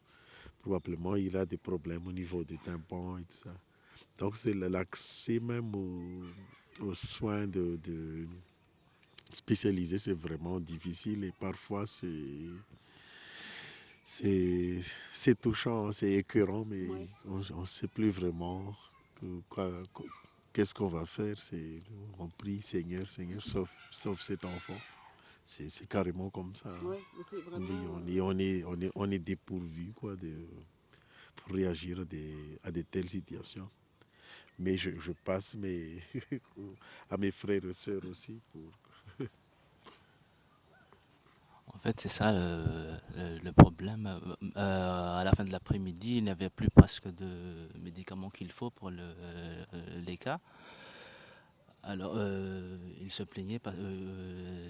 probablement, il a des problèmes au niveau du tympan et tout ça. Donc, c'est l'accès même aux soins spécialisés, c'est vraiment difficile, et parfois c'est touchant, c'est écœurant, mais on ne sait plus vraiment qu'est-ce qu'on va faire. On prie, Seigneur, Seigneur, sauve cet enfant. C'est carrément comme ça. Hein. Ouais, c'est vraiment... Oui, on est dépourvu pour réagir à de telles situations. Mais je passe à mes frères et sœurs aussi. En fait, c'est ça le problème. À la fin de l'après-midi, il n'y avait plus presque de médicaments qu'il faut pour les cas. Alors, ils se plaignaient,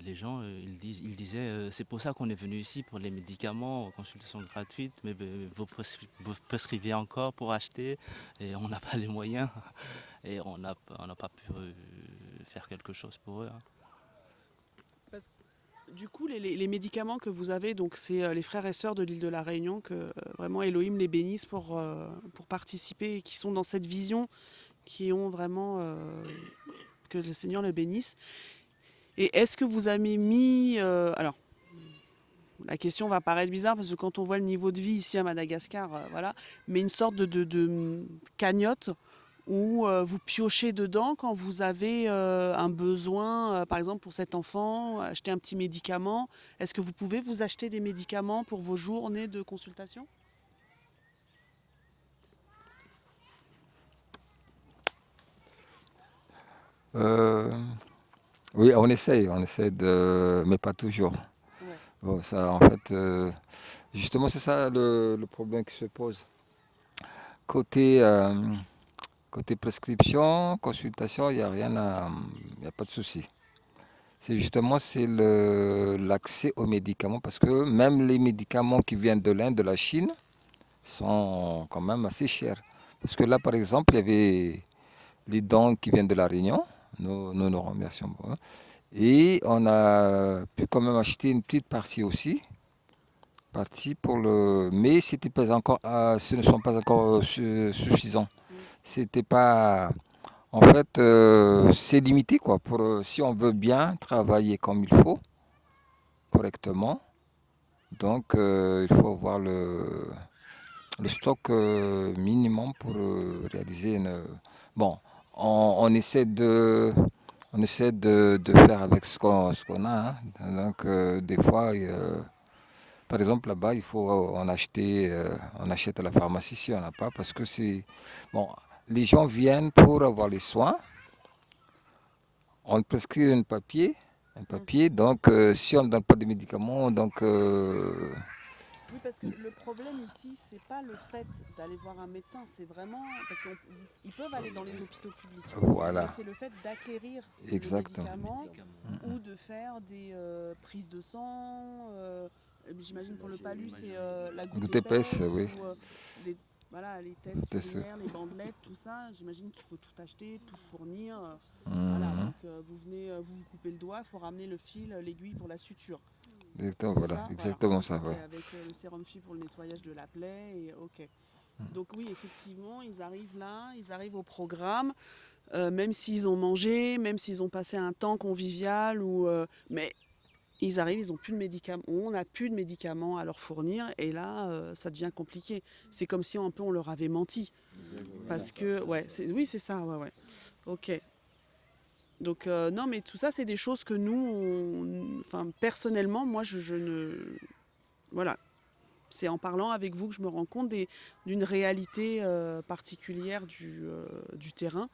les gens, ils disaient, c'est pour ça qu'on est venu ici, pour les médicaments, consultation gratuite, mais vous prescrivez encore pour acheter, et on n'a pas les moyens, et on n'a pas pu faire quelque chose pour eux. Hein. Du coup, les médicaments que vous avez, donc c'est les frères et sœurs de l'île de la Réunion, que vraiment Elohim les bénisse pour participer, et qui sont dans cette vision, qui ont vraiment... que le Seigneur le bénisse. Et est-ce que vous avez mis... alors, la question va paraître bizarre, parce que quand on voit le niveau de vie ici à Madagascar, voilà, mais une sorte de cagnotte où vous piochez dedans quand vous avez un besoin, par exemple pour cet enfant, acheter un petit médicament. Est-ce que vous pouvez vous acheter des médicaments pour vos journées de consultation ? Oui, on essaye mais pas toujours. Ouais. Bon, ça, en fait, justement, c'est ça le problème qui se pose. Côté prescription, consultation, il n'y a rien il n'y a pas de souci. C'est l'accès aux médicaments, parce que même les médicaments qui viennent de l'Inde, de la Chine, sont quand même assez chers. Parce que là, par exemple, il y avait les dons qui viennent de la Réunion, nous remercions. Bon. Et on a pu quand même acheter une petite partie aussi, mais c'était pas encore, ce ne sont pas encore suffisants. C'était pas, en fait, c'est limité quoi. Si on veut bien travailler comme il faut, correctement, donc il faut avoir le stock minimum pour réaliser une. Bon, on essaie de faire avec ce qu'on a. Hein. Donc, des fois, par exemple, là-bas, il faut on achète à la pharmacie si on n'a pas, parce que c'est. Bon, les gens viennent pour avoir les soins. On prescrit un papier, donc si on ne donne pas de médicaments, donc. Oui, parce que le problème ici, c'est pas le fait d'aller voir un médecin, c'est vraiment parce qu'ils peuvent aller dans les hôpitaux publics. Voilà. Mais c'est le fait d'acquérir le Exactement. médicament ou de faire des prises de sang. J'imagine pour le palu, c'est la goutte Goutte épaisse, épaisse, oui. ou voilà, les tests urinaires, les bandelettes, tout ça. J'imagine qu'il faut tout acheter, tout fournir. Voilà, donc vous venez, vous coupez le doigt, il faut ramener le fil, l'aiguille pour la suture. Exactement, C'est voilà, ça, exactement voilà. ça. Ouais. Avec le sérum fille pour le nettoyage de la plaie. Et, ok. Donc oui, effectivement, ils arrivent là, ils arrivent au programme, même s'ils ont mangé, même s'ils ont passé un temps convivial, mais ils arrivent, ils n'ont plus de médicaments, on n'a plus de médicaments à leur fournir, et là, ça devient compliqué. C'est comme si un peu on leur avait menti. Parce que, ouais, oui, c'est ça, ouais. Ok. Donc non, mais tout ça, c'est des choses que nous, enfin, personnellement, moi, je ne... Voilà, c'est en parlant avec vous que je me rends compte d'une réalité particulière du terrain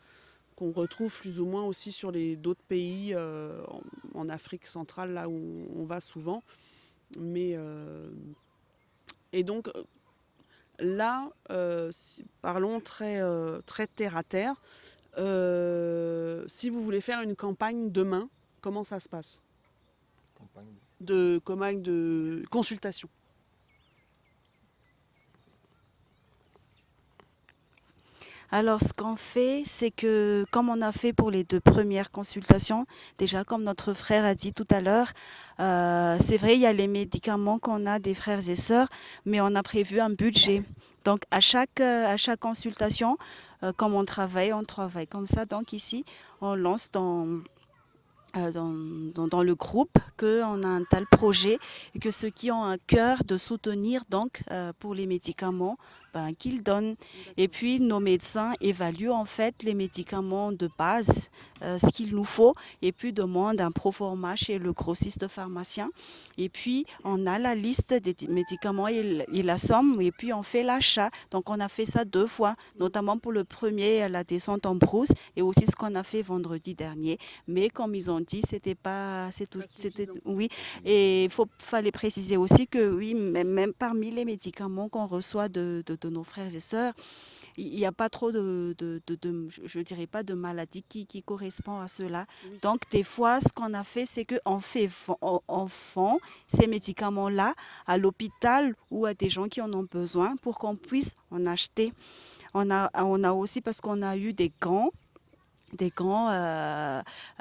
qu'on retrouve plus ou moins aussi sur d'autres pays en Afrique centrale, là où on va souvent. Mais, et donc là, parlons très terre à terre. Si vous voulez faire une campagne demain, comment ça se passe? Campagne de consultation. Alors, ce qu'on fait, c'est que, comme on a fait pour les 2 premières consultations, déjà, comme notre frère a dit tout à l'heure, c'est vrai, il y a les médicaments qu'on a des frères et sœurs, mais on a prévu un budget. Donc, à chaque consultation, comme on travaille comme ça. Donc, ici, on lance dans le groupe qu'on a un tel projet et que ceux qui ont un cœur de soutenir donc pour les médicaments, ben, qu'ils donnent. Et puis nos médecins évaluent en fait les médicaments de base, ce qu'il nous faut, et puis demandent un proforma chez le grossiste pharmacien. Et puis on a la liste des médicaments et la somme, et puis on fait l'achat. Donc on a fait ça 2 fois, notamment pour le premier, la descente en brousse, et aussi ce qu'on a fait vendredi dernier. Mais comme ils ont dit, c'était pas, c'est tout, c'était, oui. Et fallait préciser aussi que oui, même parmi les médicaments qu'on reçoit de nos frères et sœurs, il n'y a pas trop je dirais pas de maladies qui correspondent à cela. Oui. Donc des fois, ce qu'on a fait, c'est qu'on on vend ces médicaments-là à l'hôpital ou à des gens qui en ont besoin pour qu'on puisse en acheter. On a aussi, parce qu'on a eu des gants,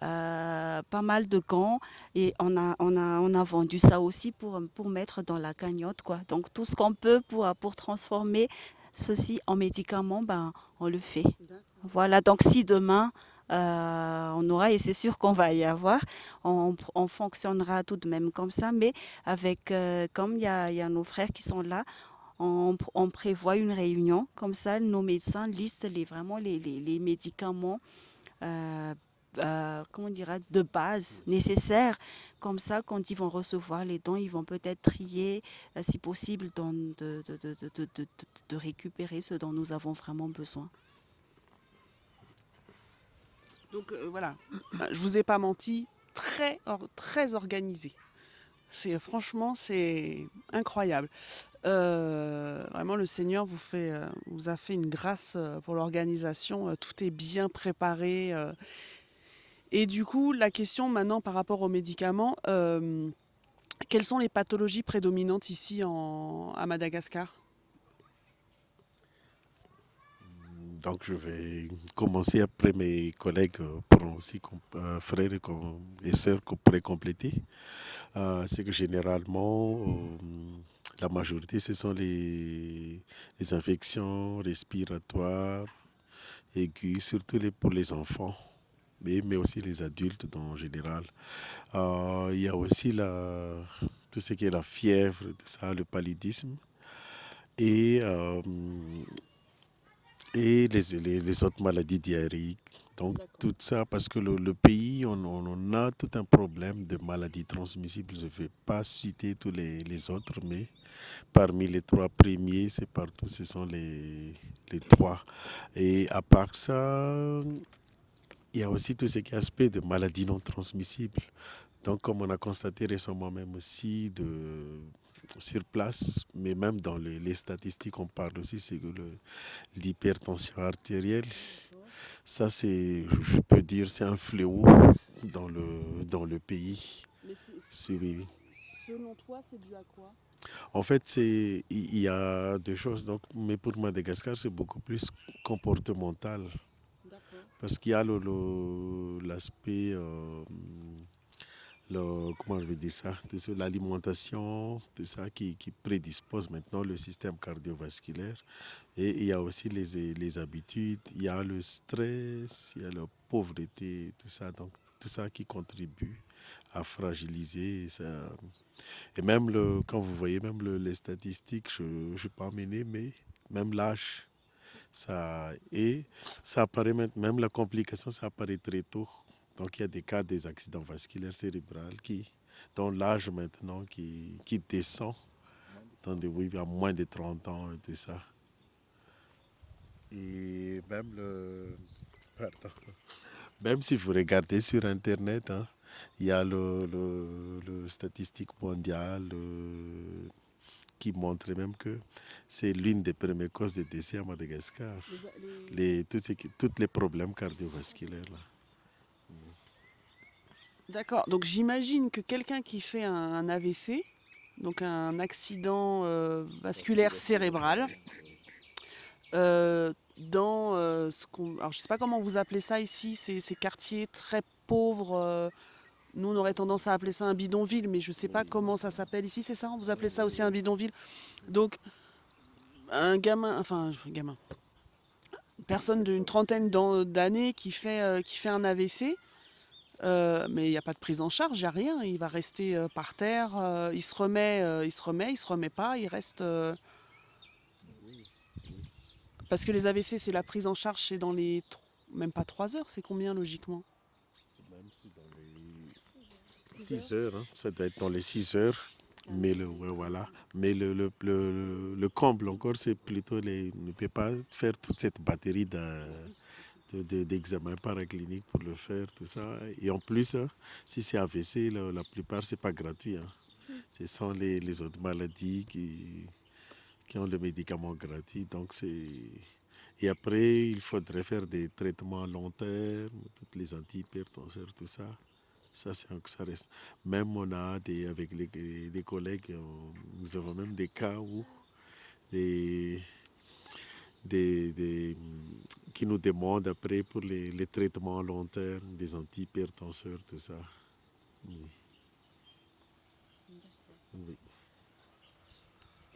pas mal de gants, et on a vendu ça aussi pour mettre dans la cagnotte, quoi. Donc tout ce qu'on peut pour transformer ceci en médicaments, ben, on le fait. Voilà, donc si demain on aura, et c'est sûr qu'on va y avoir, on fonctionnera tout de même comme ça, mais avec, comme il y a nos frères qui sont là, on prévoit une réunion, comme ça nos médecins listent vraiment les médicaments comment on dira, de base nécessaires. Comme ça, quand ils vont recevoir les dons, ils vont peut-être trier, si possible, de récupérer ce dont nous avons vraiment besoin. Donc voilà, je vous ai pas menti, très organisé. Franchement, c'est incroyable. Vraiment, le Seigneur vous a fait une grâce pour l'organisation. Tout est bien préparé. Et du coup, la question maintenant par rapport aux médicaments, quelles sont les pathologies prédominantes ici à Madagascar? Donc je vais commencer après mes collègues pourront aussi, frères et sœurs pourraient compléter. C'est que généralement, la majorité, ce sont les infections respiratoires aiguës, surtout pour les enfants, mais aussi les adultes en général. Il y a aussi tout ce qui est la fièvre, tout ça, le paludisme et, euh, et les autres maladies diarrhéiques. Donc tout ça, parce que le pays, on a tout un problème de maladies transmissibles. Je ne vais pas citer tous les autres, mais parmi les 3 premiers, c'est partout, ce sont les 3. Et à part ça, il y a aussi tout ce qui est aspect de maladies non transmissibles. Donc, comme on a constaté récemment même aussi sur place, mais même dans les statistiques, on parle aussi, c'est que l'hypertension artérielle, ça c'est, je peux dire, c'est un fléau dans le pays. Mais Oui. selon toi, c'est dû à quoi? En fait, il y a 2 choses. Donc, mais pour Madagascar, c'est beaucoup plus comportemental. D'accord. Parce qu'il y a l'aspect, comment je vais dire ça, l'alimentation, tout ça qui prédispose maintenant le système cardiovasculaire. Et il y a aussi les habitudes, il y a le stress, il y a la pauvreté, tout ça. Donc, tout ça qui contribue à fragiliser ça. Et même quand vous voyez même les statistiques, je ne suis pas emmené, mais même l'âge, ça apparaît même la complication, ça apparaît très tôt. Donc il y a des cas des accidents vasculaires cérébraux dont l'âge maintenant qui descend oui, à moins de 30 ans et tout ça. Et même pardon. Même si vous regardez sur Internet, hein, il y a le statistique mondial qui montre même que c'est l'une des premières causes de décès à Madagascar. Tous les problèmes cardiovasculaires. Là. D'accord, donc j'imagine que quelqu'un qui fait un AVC, donc un accident vasculaire cérébral, alors je sais pas comment vous appelez ça ici, ces quartiers très pauvres, nous on aurait tendance à appeler ça un bidonville, mais je sais pas comment ça s'appelle ici, c'est ça? Vous appelez ça aussi un bidonville? Donc un gamin, une personne d'une trentaine d'années qui fait un AVC, mais il n'y a pas de prise en charge, il n'y a rien, il va rester par terre, il se remet pas, il reste... Parce que les AVC, c'est la prise en charge, c'est dans les... Même pas 3 heures, c'est combien logiquement? Même si dans les 6 heures, hein, ça doit être dans les 6 heures. Mais ouais, voilà. Mais le comble encore, c'est plutôt ne peut pas faire toute cette batterie d'examens paracliniques pour le faire, tout ça. Et en plus, hein, si c'est AVC, la plupart, c'est pas gratuit. Hein. Ce sont les autres maladies qui ont le médicament gratuit. Donc et après, il faudrait faire des traitements à long terme, toutes les antihypertenseurs, tout ça. Ça reste. Même on a avec des collègues, nous avons même des cas où qui nous demandent après pour les traitements à long terme, des antihypertenseurs, tout ça. Oui. Oui.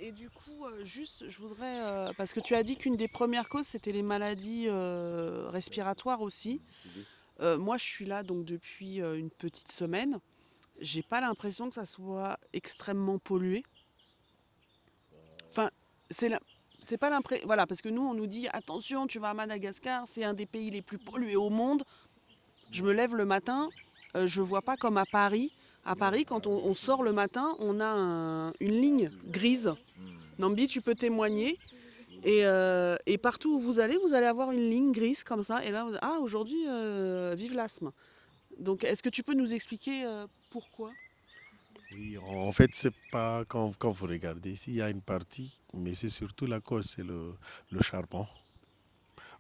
Et du coup, juste, je voudrais... parce que tu as dit qu'une des premières causes, c'était les maladies respiratoires aussi. Moi, je suis là donc depuis une petite semaine. J'ai pas l'impression que ça soit extrêmement pollué. Enfin, c'est pas l'impression... Voilà, parce que nous, on nous dit, attention, tu vas à Madagascar, c'est un des pays les plus pollués au monde. Je me lève le matin, je vois pas comme à Paris. À Paris, quand on sort le matin, on a une ligne grise. Nambi, tu peux témoigner. Et partout où vous allez avoir une ligne grise comme ça. Et là, aujourd'hui, vive l'asthme. Donc, est-ce que tu peux nous expliquer pourquoi? Oui, en fait, c'est pas quand vous regardez ici, il y a une partie, mais c'est surtout la cause, c'est le charbon.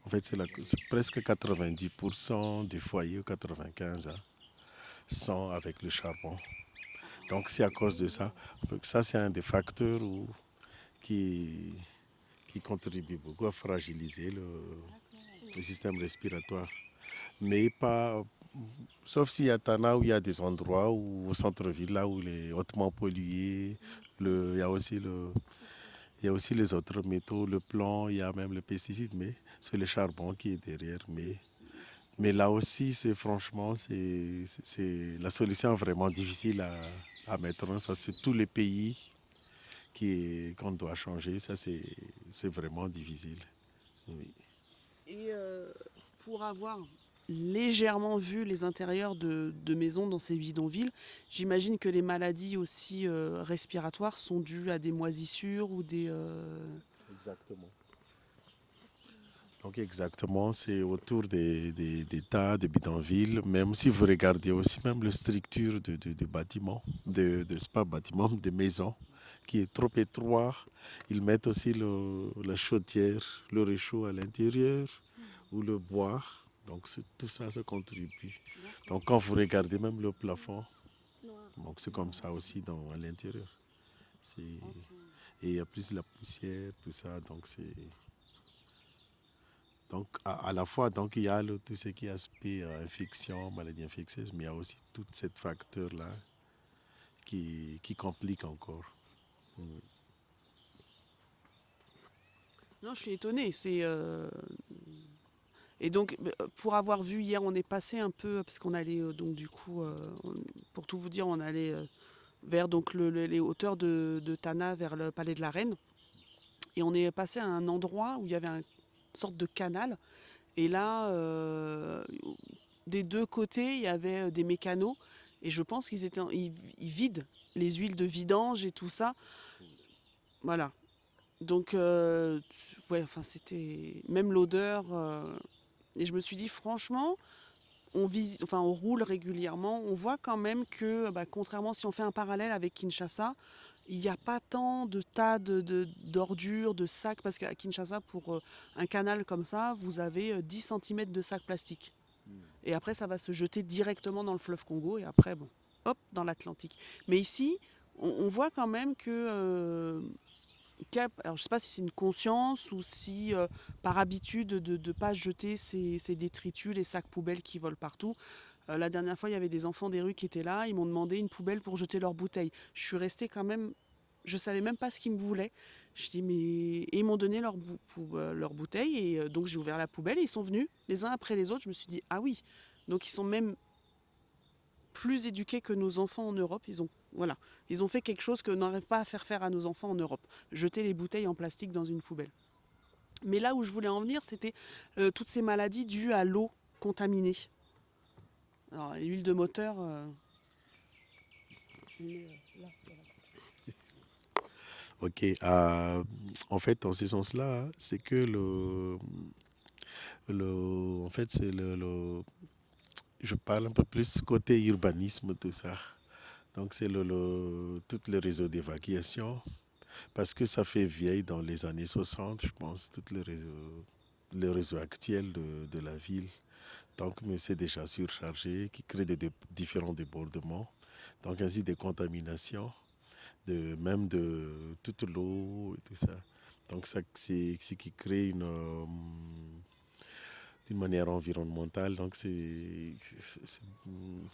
En fait, c'est presque 90% du foyer, 95%, sont avec le charbon. Donc, c'est à cause de ça. Donc, ça, c'est un des facteurs qui contribue beaucoup à fragiliser le système respiratoire. Mais pas... Sauf s'il y a Tana où il y a des endroits où, au centre-ville, là où il est hautement pollué, il y a aussi les autres métaux, le plomb, il y a même le pesticide, mais c'est le charbon qui est derrière. Mais là aussi, franchement, c'est la solution vraiment difficile à mettre en œuvre. Parce que tous les pays qu'on doit changer, ça c'est vraiment difficile. Oui. Et pour avoir légèrement vu les intérieurs de maisons dans ces bidonvilles, j'imagine que les maladies aussi respiratoires sont dues à des moisissures ou des... Exactement. Donc exactement, c'est autour des tas de bidonvilles. Même si vous regardez aussi même la structure de bâtiments, de maisons, qui est trop étroit. Ils mettent aussi la chaudière, le réchaud à l'intérieur ou le bois. Donc tout ça, ça contribue. Donc quand vous regardez même le plafond, donc c'est comme ça aussi à l'intérieur. Et il y a plus la poussière, tout ça. Donc à la fois, donc, il y a tout ce qui est aspect infection, maladie infectieuse, mais il y a aussi tout ce facteur-là qui complique encore. Non, je suis étonnée. Et donc, pour avoir vu hier, on est passé un peu, parce qu'on allait, donc du coup, pour tout vous dire, on allait vers donc, les hauteurs de Tana, vers le palais de la Reine. Et on est passé à un endroit où il y avait une sorte de canal. Et là, des deux côtés, il y avait des mécanos. Et je pense ils vident les huiles de vidange et tout ça. Voilà. Donc, ouais, enfin, c'était même l'odeur. Et je me suis dit, franchement, on roule régulièrement. On voit quand même que, contrairement, si on fait un parallèle avec Kinshasa, il n'y a pas tant de tas d'ordures, de sacs, parce qu'à Kinshasa, pour un canal comme ça, vous avez 10 centimètres de sacs plastiques. Et après, ça va se jeter directement dans le fleuve Congo, et après, bon, hop, dans l'Atlantique. Mais ici, on voit quand même que alors je ne sais pas si c'est une conscience ou si par habitude de ne pas jeter ces détritus, les sacs poubelles qui volent partout. La dernière fois, il y avait des enfants des rues qui étaient là, ils m'ont demandé une poubelle pour jeter leurs bouteilles. Je suis restée quand même, je ne savais même pas ce qu'ils me voulaient. Je dis mais... Et ils m'ont donné leurs bouteilles et donc j'ai ouvert la poubelle et ils sont venus les uns après les autres. Je me suis dit ah oui, donc ils sont même plus éduqués que nos enfants en Europe. Ils ont fait quelque chose que n'arrive pas à faire à nos enfants en Europe. Jeter les bouteilles en plastique dans une poubelle. Mais là où je voulais en venir, c'était toutes ces maladies dues à l'eau contaminée. Alors, l'huile de moteur... Ok, en fait, en ce sens-là, c'est que en fait, c'est je parle un peu plus côté urbanisme, tout ça. Donc, c'est tout le réseau d'évacuation, parce que ça fait vieille dans les années 60, je pense, tout le réseau actuel de la ville. Donc, mais c'est déjà surchargé, qui crée différents débordements, donc ainsi des contaminations, même de toute l'eau et tout ça. Donc, ça, c'est ce qui crée d'une manière environnementale. Donc,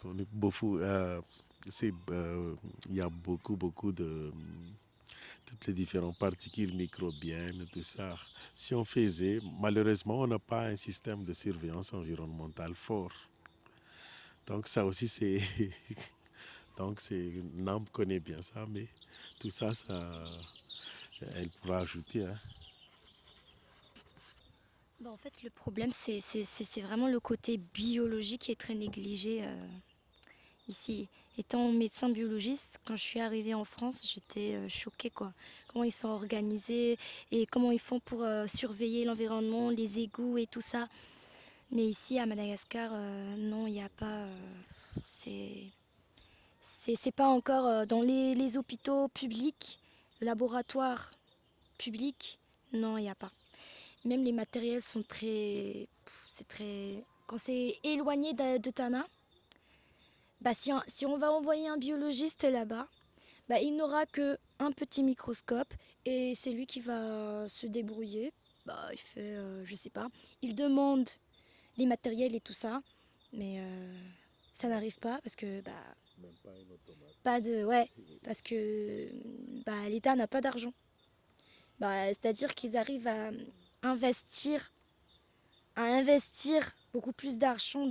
on est beaucoup, il y a beaucoup de toutes les différentes particules microbiennes, tout ça. Si on faisait, malheureusement, on n'a pas un système de surveillance environnementale fort. Donc, ça aussi, c'est. Donc, Namp connaît bien ça, mais tout ça, elle pourra ajouter. Hein. En fait, le problème, c'est vraiment le côté biologique qui est très négligé ici. Étant médecin biologiste, quand je suis arrivée en France, j'étais choquée, quoi. Comment ils sont organisés et comment ils font pour surveiller l'environnement, les égouts et tout ça. Mais ici, à Madagascar, non, il n'y a pas... c'est pas encore dans les hôpitaux publics, laboratoires publics, non, il n'y a pas. Même les matériels sont c'est très... Quand c'est éloigné de Tana, si on va envoyer un biologiste là-bas, il n'aura qu'un petit microscope et c'est lui qui va se débrouiller. Il fait, je sais pas, il demande les matériels et tout ça, mais ça n'arrive pas parce que... Même pas une automate. Pas de... Ouais, parce que l'État n'a pas d'argent. C'est-à-dire qu'ils arrivent à investir beaucoup plus d'argent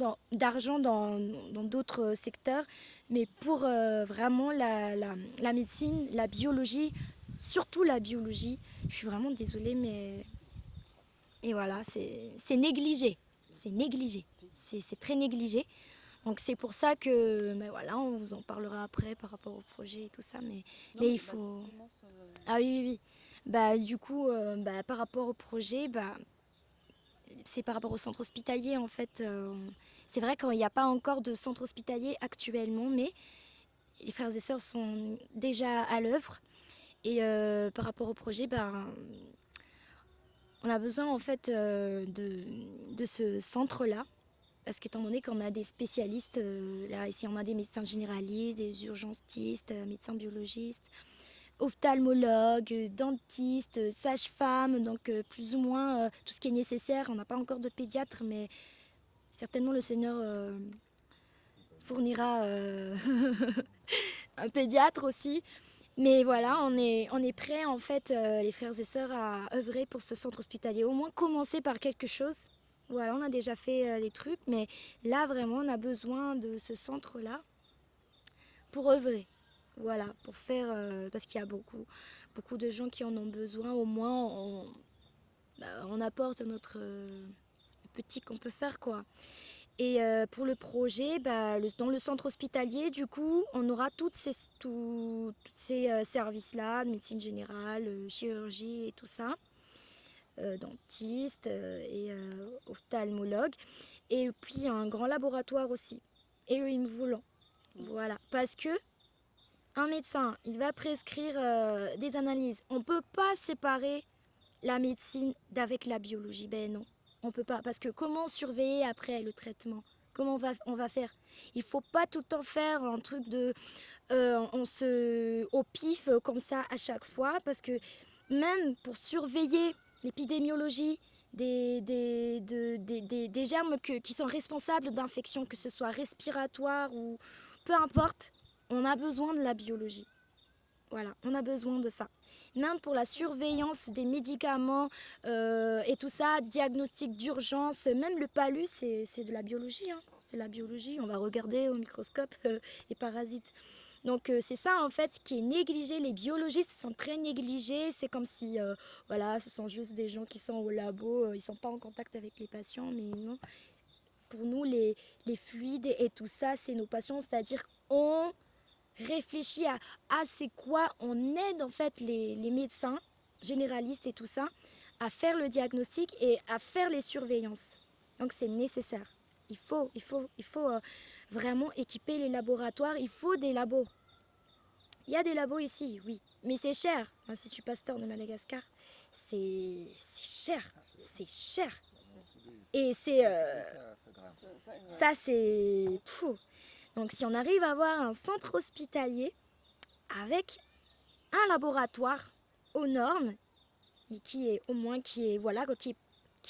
dans d'autres secteurs, mais pour vraiment la médecine, la biologie, surtout la biologie, je suis vraiment désolée, mais et voilà, c'est négligé, c'est très négligé. Donc c'est pour ça que, voilà, on vous en parlera après par rapport au projet et tout ça, mais il faut... Ah oui. Du coup, par rapport au projet, c'est par rapport au centre hospitalier en fait. C'est vrai qu'il n'y a pas encore de centre hospitalier actuellement, mais les frères et sœurs sont déjà à l'œuvre. Et par rapport au projet, on a besoin en fait de ce centre-là. Parce qu'étant donné qu'on a des spécialistes, là ici on a des médecins généralistes, des urgentistes, médecins biologistes, ophtalmologues, dentistes, sages-femmes, donc plus ou moins tout ce qui est nécessaire. On n'a pas encore de pédiatre, mais certainement le Seigneur fournira un pédiatre aussi. Mais voilà, on est prêts en fait, les frères et sœurs, à œuvrer pour ce centre hospitalier. Au moins commencer par quelque chose. Voilà, on a déjà fait des trucs, mais là vraiment on a besoin de ce centre-là pour œuvrer. Voilà, pour faire, parce qu'il y a beaucoup de gens qui en ont besoin. Au moins on apporte notre petit qu'on peut faire, quoi. Et pour le projet, dans le centre hospitalier, du coup, on aura tous ces services-là, médecine générale, chirurgie et tout ça, dentiste et ophtalmologue. Et puis un grand laboratoire aussi, et le volant. Voilà, parce que un médecin, il va prescrire des analyses. On ne peut pas séparer la médecine d'avec la biologie. Ben non, on ne peut pas. Parce que comment surveiller après le traitement? Comment on va faire? Il ne faut pas tout le temps faire un truc au pif comme ça à chaque fois. Parce que même pour surveiller l'épidémiologie des germes qui sont responsables d'infections, que ce soit respiratoire ou peu importe, on a besoin de la biologie. Voilà, on a besoin de ça. Même pour la surveillance des médicaments et tout ça, diagnostic d'urgence, même le palu, c'est de la biologie. Hein. C'est la biologie, on va regarder au microscope les parasites. Donc c'est ça en fait qui est négligé. Les biologistes sont très négligés. C'est comme si, voilà, ce sont juste des gens qui sont au labo, ils ne sont pas en contact avec les patients, mais non. Pour nous, les fluides et tout ça, c'est nos patients, c'est-à-dire on réfléchit à c'est quoi, on aide en fait les médecins généralistes et tout ça à faire le diagnostic et à faire les surveillances. Donc c'est nécessaire. Il faut vraiment équiper les laboratoires. Il faut des labos. Il y a des labos ici, oui, mais c'est cher. Moi, si je suis pasteur de Madagascar, c'est cher. C'est cher. Et ça, c'est... Donc si on arrive à avoir un centre hospitalier avec un laboratoire aux normes, mais qui est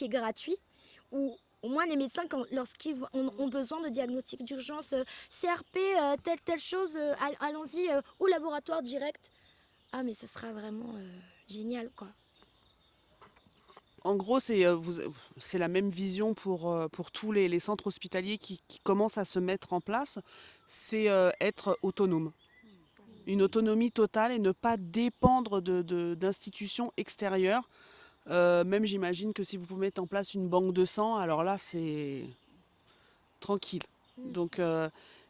gratuit, où au moins les médecins, lorsqu'ils ont besoin de diagnostic d'urgence, CRP, telle chose, allons-y au laboratoire direct. Ah mais ce sera vraiment génial quoi. En gros, c'est la même vision pour tous les centres hospitaliers qui commencent à se mettre en place. C'est être autonome. Une autonomie totale et ne pas dépendre d'institutions extérieures. Même j'imagine que si vous pouvez mettre en place une banque de sang, alors là, c'est tranquille. Donc,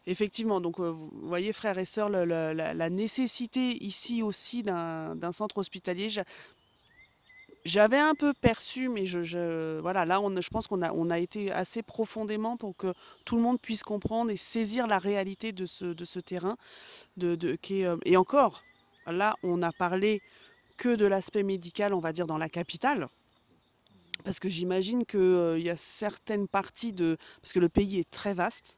effectivement, vous voyez, frères et sœurs, la nécessité ici aussi d'un centre hospitalier. J'avais un peu perçu, mais voilà, là, je pense qu'on a été assez profondément pour que tout le monde puisse comprendre et saisir la réalité de ce terrain. Et encore, là, on n'a parlé que de l'aspect médical, on va dire, dans la capitale. Parce que j'imagine qu'il y a certaines parties parce que le pays est très vaste.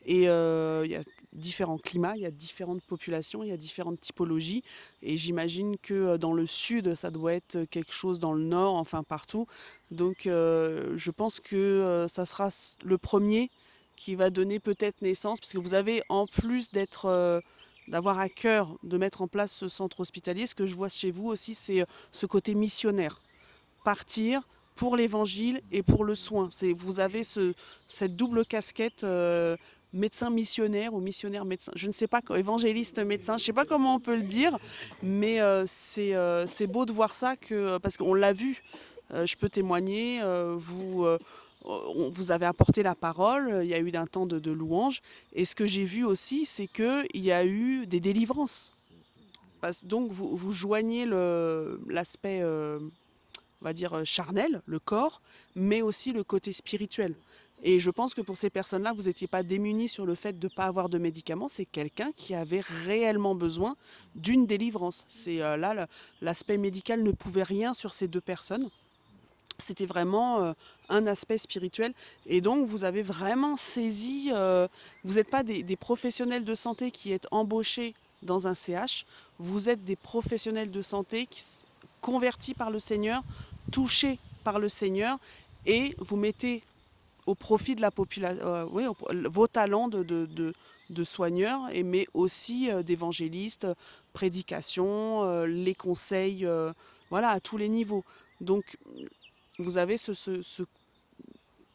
Et il y a différents climats, il y a différentes populations, il y a différentes typologies. Et j'imagine que dans le sud, ça doit être quelque chose dans le nord, enfin partout. Donc je pense que ça sera le premier qui va donner peut-être naissance, parce que vous avez, en plus d'avoir à cœur de mettre en place ce centre hospitalier, ce que je vois chez vous aussi, c'est ce côté missionnaire. Partir pour l'évangile et pour le soin. Vous avez cette double casquette médecin missionnaire ou missionnaire médecin, je ne sais pas, évangéliste médecin, je ne sais pas comment on peut le dire, mais c'est beau de voir ça, parce qu'on l'a vu, je peux témoigner, vous avez apporté la parole, il y a eu un temps de louange, et ce que j'ai vu aussi, c'est qu'il y a eu des délivrances. Donc vous joignez l'aspect, on va dire, charnel, le corps, mais aussi le côté spirituel. Et je pense que pour ces personnes-là, vous n'étiez pas démunis sur le fait de ne pas avoir de médicaments. C'est quelqu'un qui avait réellement besoin d'une délivrance. Là, l'aspect médical ne pouvait rien sur ces deux personnes. C'était vraiment un aspect spirituel. Et donc, vous avez vraiment saisi... vous n'êtes pas des professionnels de santé qui êtes embauchés dans un CH. Vous êtes des professionnels de santé qui sont convertis par le Seigneur, touchés par le Seigneur, et vous mettez au profit de la population, vos talents de soigneurs, mais aussi d'évangélistes, prédication, les conseils, voilà, à tous les niveaux. Donc, vous avez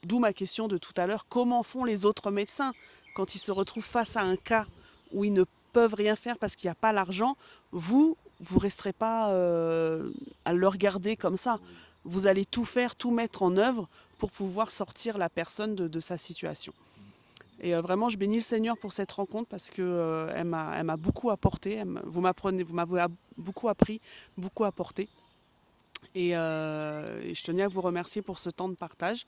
d'où ma question de tout à l'heure, comment font les autres médecins quand ils se retrouvent face à un cas où ils ne peuvent rien faire parce qu'il n'y a pas l'argent? Vous resterez pas à le regarder comme ça. Vous allez tout faire, tout mettre en œuvre pour pouvoir sortir la personne de sa situation. Et vraiment, je bénis le Seigneur pour cette rencontre parce que elle m'a beaucoup apporté. Vous m'avez beaucoup appris, beaucoup apporté. Et je tenais à vous remercier pour ce temps de partage.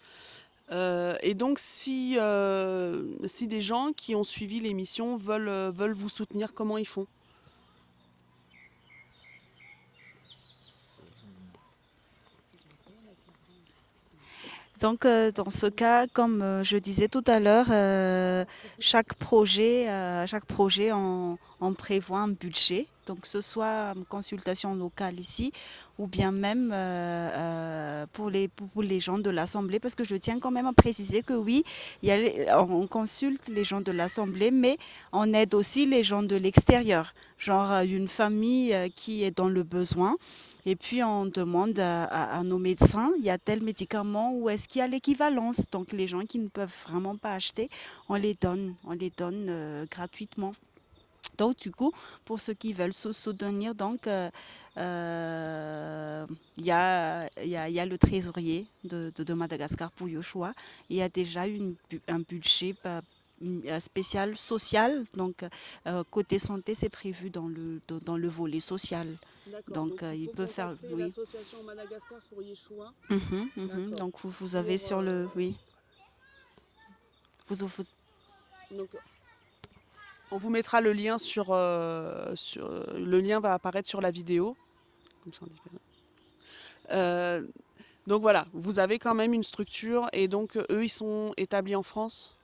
Et donc, si des gens qui ont suivi l'émission veulent vous soutenir, comment ils font? Donc, dans ce cas, comme je disais tout à l'heure, chaque projet, on prévoit un budget. Donc, que ce soit une consultation locale ici ou bien même pour les gens de l'Assemblée. Parce que je tiens quand même à préciser que oui, on consulte les gens de l'Assemblée, mais on aide aussi les gens de l'extérieur. Genre une famille qui est dans le besoin. Et puis on demande à nos médecins, il y a tel médicament ou est-ce qu'il y a l'équivalence. Donc les gens qui ne peuvent vraiment pas acheter, on les donne gratuitement. Donc du coup, pour ceux qui veulent se soutenir, donc il y a le trésorier de Madagascar pour Yoshua. Il y a déjà un budget spécial social. Donc côté santé, c'est prévu dans le volet social. Donc il peut faire oui. L'association Madagascar pour Yeshua. Donc vous avez sur le oui. Donc, on vous mettra le lien le lien va apparaître sur la vidéo. Comme ça, donc voilà, vous avez quand même une structure et donc eux ils sont établis en France.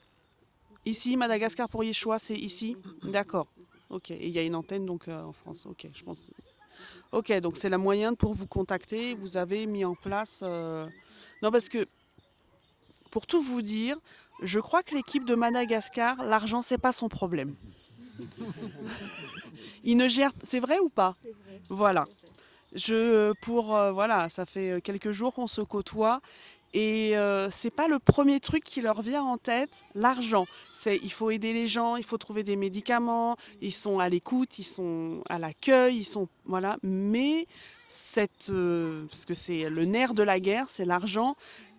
Ici, Madagascar pour Yeshua, c'est ici. D'accord. Ok. Et il y a une antenne donc en France. Ok, je pense. Ok, donc c'est la moyen pour vous contacter. Vous avez mis en place. Non, parce que pour tout vous dire, je crois que l'équipe de Madagascar, l'argent c'est pas son problème. Il ne gère. C'est vrai ou pas? C'est vrai. Voilà. Voilà, ça fait quelques jours qu'on se côtoie. Et c'est pas le premier truc qui leur vient en tête, l'argent. Il faut aider les gens, il faut trouver des médicaments, ils sont à l'écoute, ils sont à l'accueil, voilà. Mais parce que c'est le nerf de la guerre, c'est l'argent.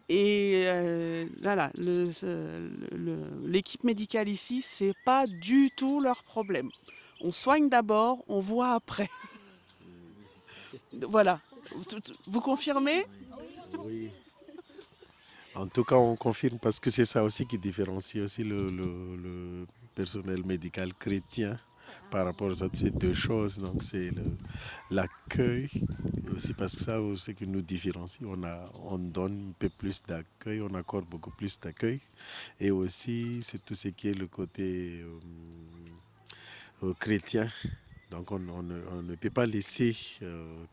Et voilà, l'équipe médicale ici, c'est pas du tout leur problème. On soigne d'abord, on voit après. Voilà. Vous confirmez? Oui. En tout cas, on confirme parce que c'est ça aussi qui différencie aussi le personnel médical chrétien par rapport aux autres. C'est deux choses. Donc, c'est l'accueil, et aussi parce que ça, c'est qui nous différencie. On donne un peu plus d'accueil, on accorde beaucoup plus d'accueil. Et aussi, c'est tout ce qui est le côté chrétien. Donc, on ne peut pas laisser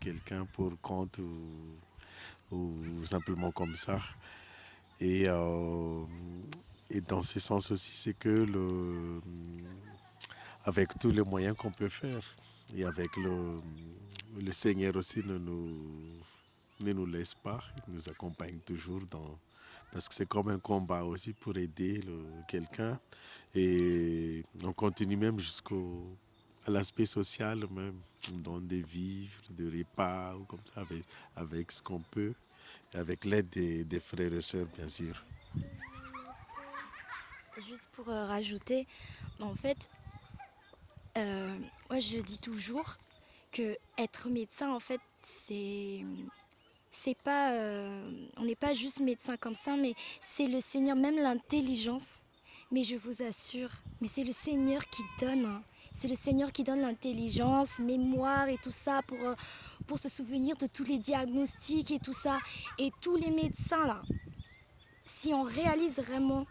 quelqu'un pour compte ou simplement comme ça. Et dans ce sens aussi, c'est que avec tous les moyens qu'on peut faire, et avec le Seigneur aussi ne nous laisse pas, il nous accompagne toujours parce que c'est comme un combat aussi pour aider quelqu'un. Et on continue même à l'aspect social même. On donne des vivres, des repas, ou comme ça, avec ce qu'on peut. Avec l'aide des frères et sœurs, bien sûr. Juste pour rajouter, en fait, moi je dis toujours que être médecin, en fait, c'est pas, on n'est pas juste médecin comme ça, mais c'est le Seigneur, même l'intelligence. Mais je vous assure, mais c'est le Seigneur qui donne. Hein. C'est le Seigneur qui donne l'intelligence, mémoire et tout ça pour se souvenir de tous les diagnostics et tout ça. Et tous les médecins là, si on réalise vraiment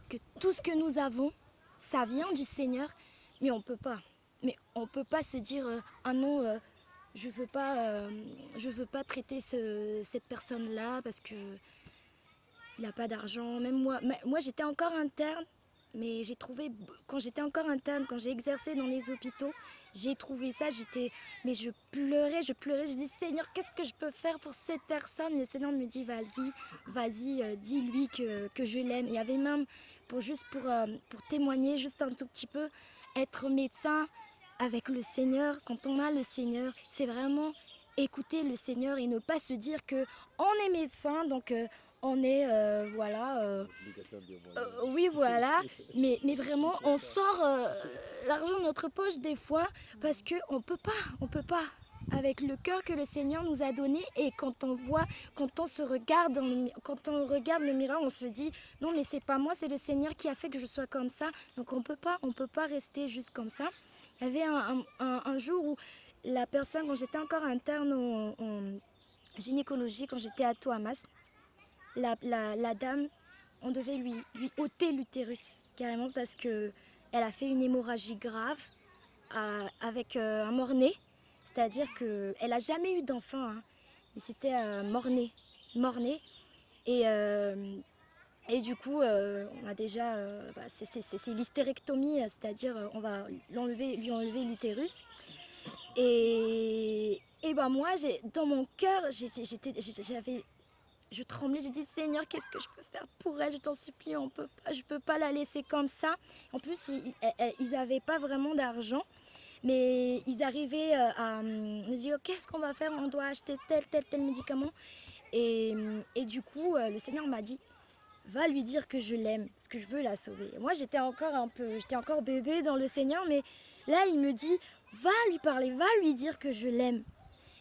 que tout ce que nous avons, ça vient du Seigneur, mais on peut pas. Mais on peut pas se dire ah non, je veux pas traiter cette personne-là parce que il a pas d'argent. Même moi j'étais encore interne. Mais j'ai trouvé, quand j'étais encore interne, quand j'ai exercé dans les hôpitaux, j'ai trouvé ça, mais je pleurais, je dis Seigneur, qu'est-ce que je peux faire pour cette personne? Et le Seigneur me dit vas-y, dis-lui que je l'aime. Il y avait même, pour témoigner juste un tout petit peu, être médecin avec le Seigneur, quand on a le Seigneur, c'est vraiment écouter le Seigneur et ne pas se dire que on est médecin, donc on est, oui, voilà, mais vraiment, on sort l'argent de notre poche des fois parce qu'on on peut pas. Avec le cœur que le Seigneur nous a donné et quand on voit, quand on se regarde, quand on regarde le miroir, on se dit non mais c'est pas moi, c'est le Seigneur qui a fait que je sois comme ça. Donc on peut pas rester juste comme ça. Il y avait un jour où la personne, quand j'étais encore interne en gynécologie, quand j'étais à Toamas, la dame, on devait lui ôter l'utérus carrément parce que elle a fait une hémorragie grave avec un mort-né. C'est-à-dire qu'elle n'a jamais eu d'enfant, hein. Mais c'était mort-né. Et du coup, on a déjà, c'est l'hystérectomie, c'est-à-dire on va lui enlever l'utérus. Et ben moi, dans mon cœur, je tremblais, j'ai dit Seigneur, qu'est-ce que je peux faire pour elle? Je t'en supplie, je peux pas la laisser comme ça. En plus, ils n'avaient pas vraiment d'argent. Mais ils arrivaient à me dire qu'est-ce qu'on va faire, on doit acheter tel médicament. Et du coup, le Seigneur m'a dit, va lui dire que je l'aime, parce que je veux la sauver. Moi, j'étais encore bébé dans le Seigneur, mais là, il me dit, va lui parler, va lui dire que je l'aime.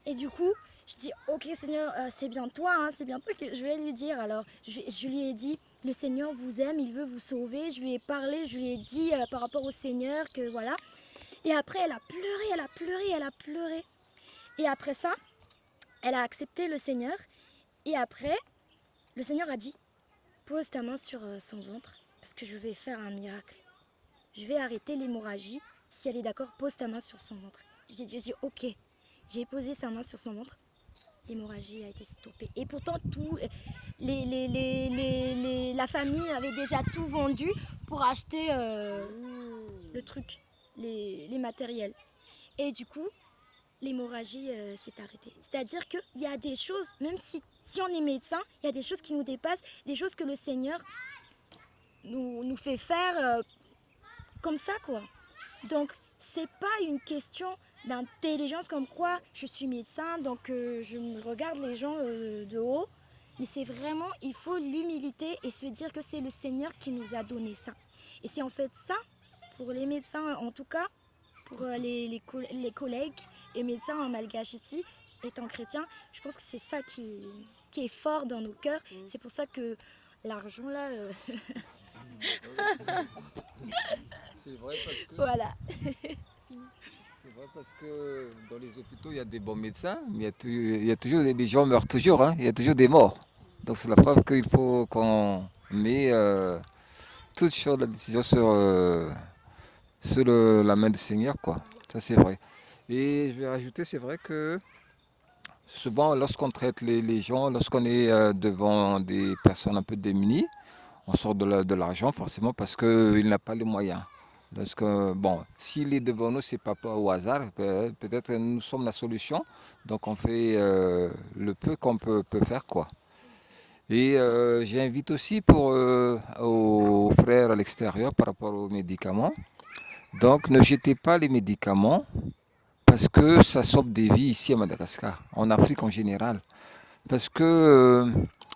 Et du coup, je dis, ok Seigneur, c'est bien toi, hein, c'est bien toi que je vais lui dire. Alors, je lui ai dit, le Seigneur vous aime, il veut vous sauver. Je lui ai parlé, je lui ai dit par rapport au Seigneur que voilà. Et après, elle a pleuré. Et après ça, elle a accepté le Seigneur. Et après, le Seigneur a dit, pose ta main sur son ventre, parce que je vais faire un miracle. Je vais arrêter l'hémorragie. Si elle est d'accord, pose ta main sur son ventre. J'ai dit, ok. J'ai posé sa main sur son ventre. L'hémorragie a été stoppée. Et pourtant, la famille avait déjà tout vendu pour acheter le truc. Les matériels. Et du coup, l'hémorragie s'est arrêtée. C'est-à-dire qu'il y a des choses, même si on est médecin, il y a des choses qui nous dépassent, des choses que le Seigneur nous fait faire comme ça, quoi. Donc, c'est pas une question d'intelligence comme quoi je suis médecin, donc je me regarde les gens de haut. Mais c'est vraiment, il faut l'humilité et se dire que c'est le Seigneur qui nous a donné ça. Et c'est en fait ça, pour les médecins en tout cas, pour les collègues et médecins en malgache ici, étant chrétiens, je pense que c'est ça qui est fort dans nos cœurs. C'est pour ça que l'argent là... C'est vrai parce que... Voilà. C'est vrai parce que dans les hôpitaux, il y a des bons médecins, mais il y a toujours des gens meurent toujours, hein, il y a toujours des morts. Donc c'est la preuve qu'il faut qu'on met toute sur la décision sur la main du Seigneur, quoi. Ça c'est vrai. Et je vais rajouter, c'est vrai que souvent lorsqu'on traite les gens, lorsqu'on est devant des personnes un peu démunies, on sort de l'argent forcément parce qu'il n'a pas les moyens. Parce que, bon, s'il est devant nous, c'est pas au hasard. Peut-être que nous sommes la solution. Donc on fait le peu qu'on peut faire, quoi. Et j'invite aussi aux frères à l'extérieur par rapport aux médicaments. Donc ne jetez pas les médicaments parce que ça sauve des vies ici à Madagascar, en Afrique en général. Parce que,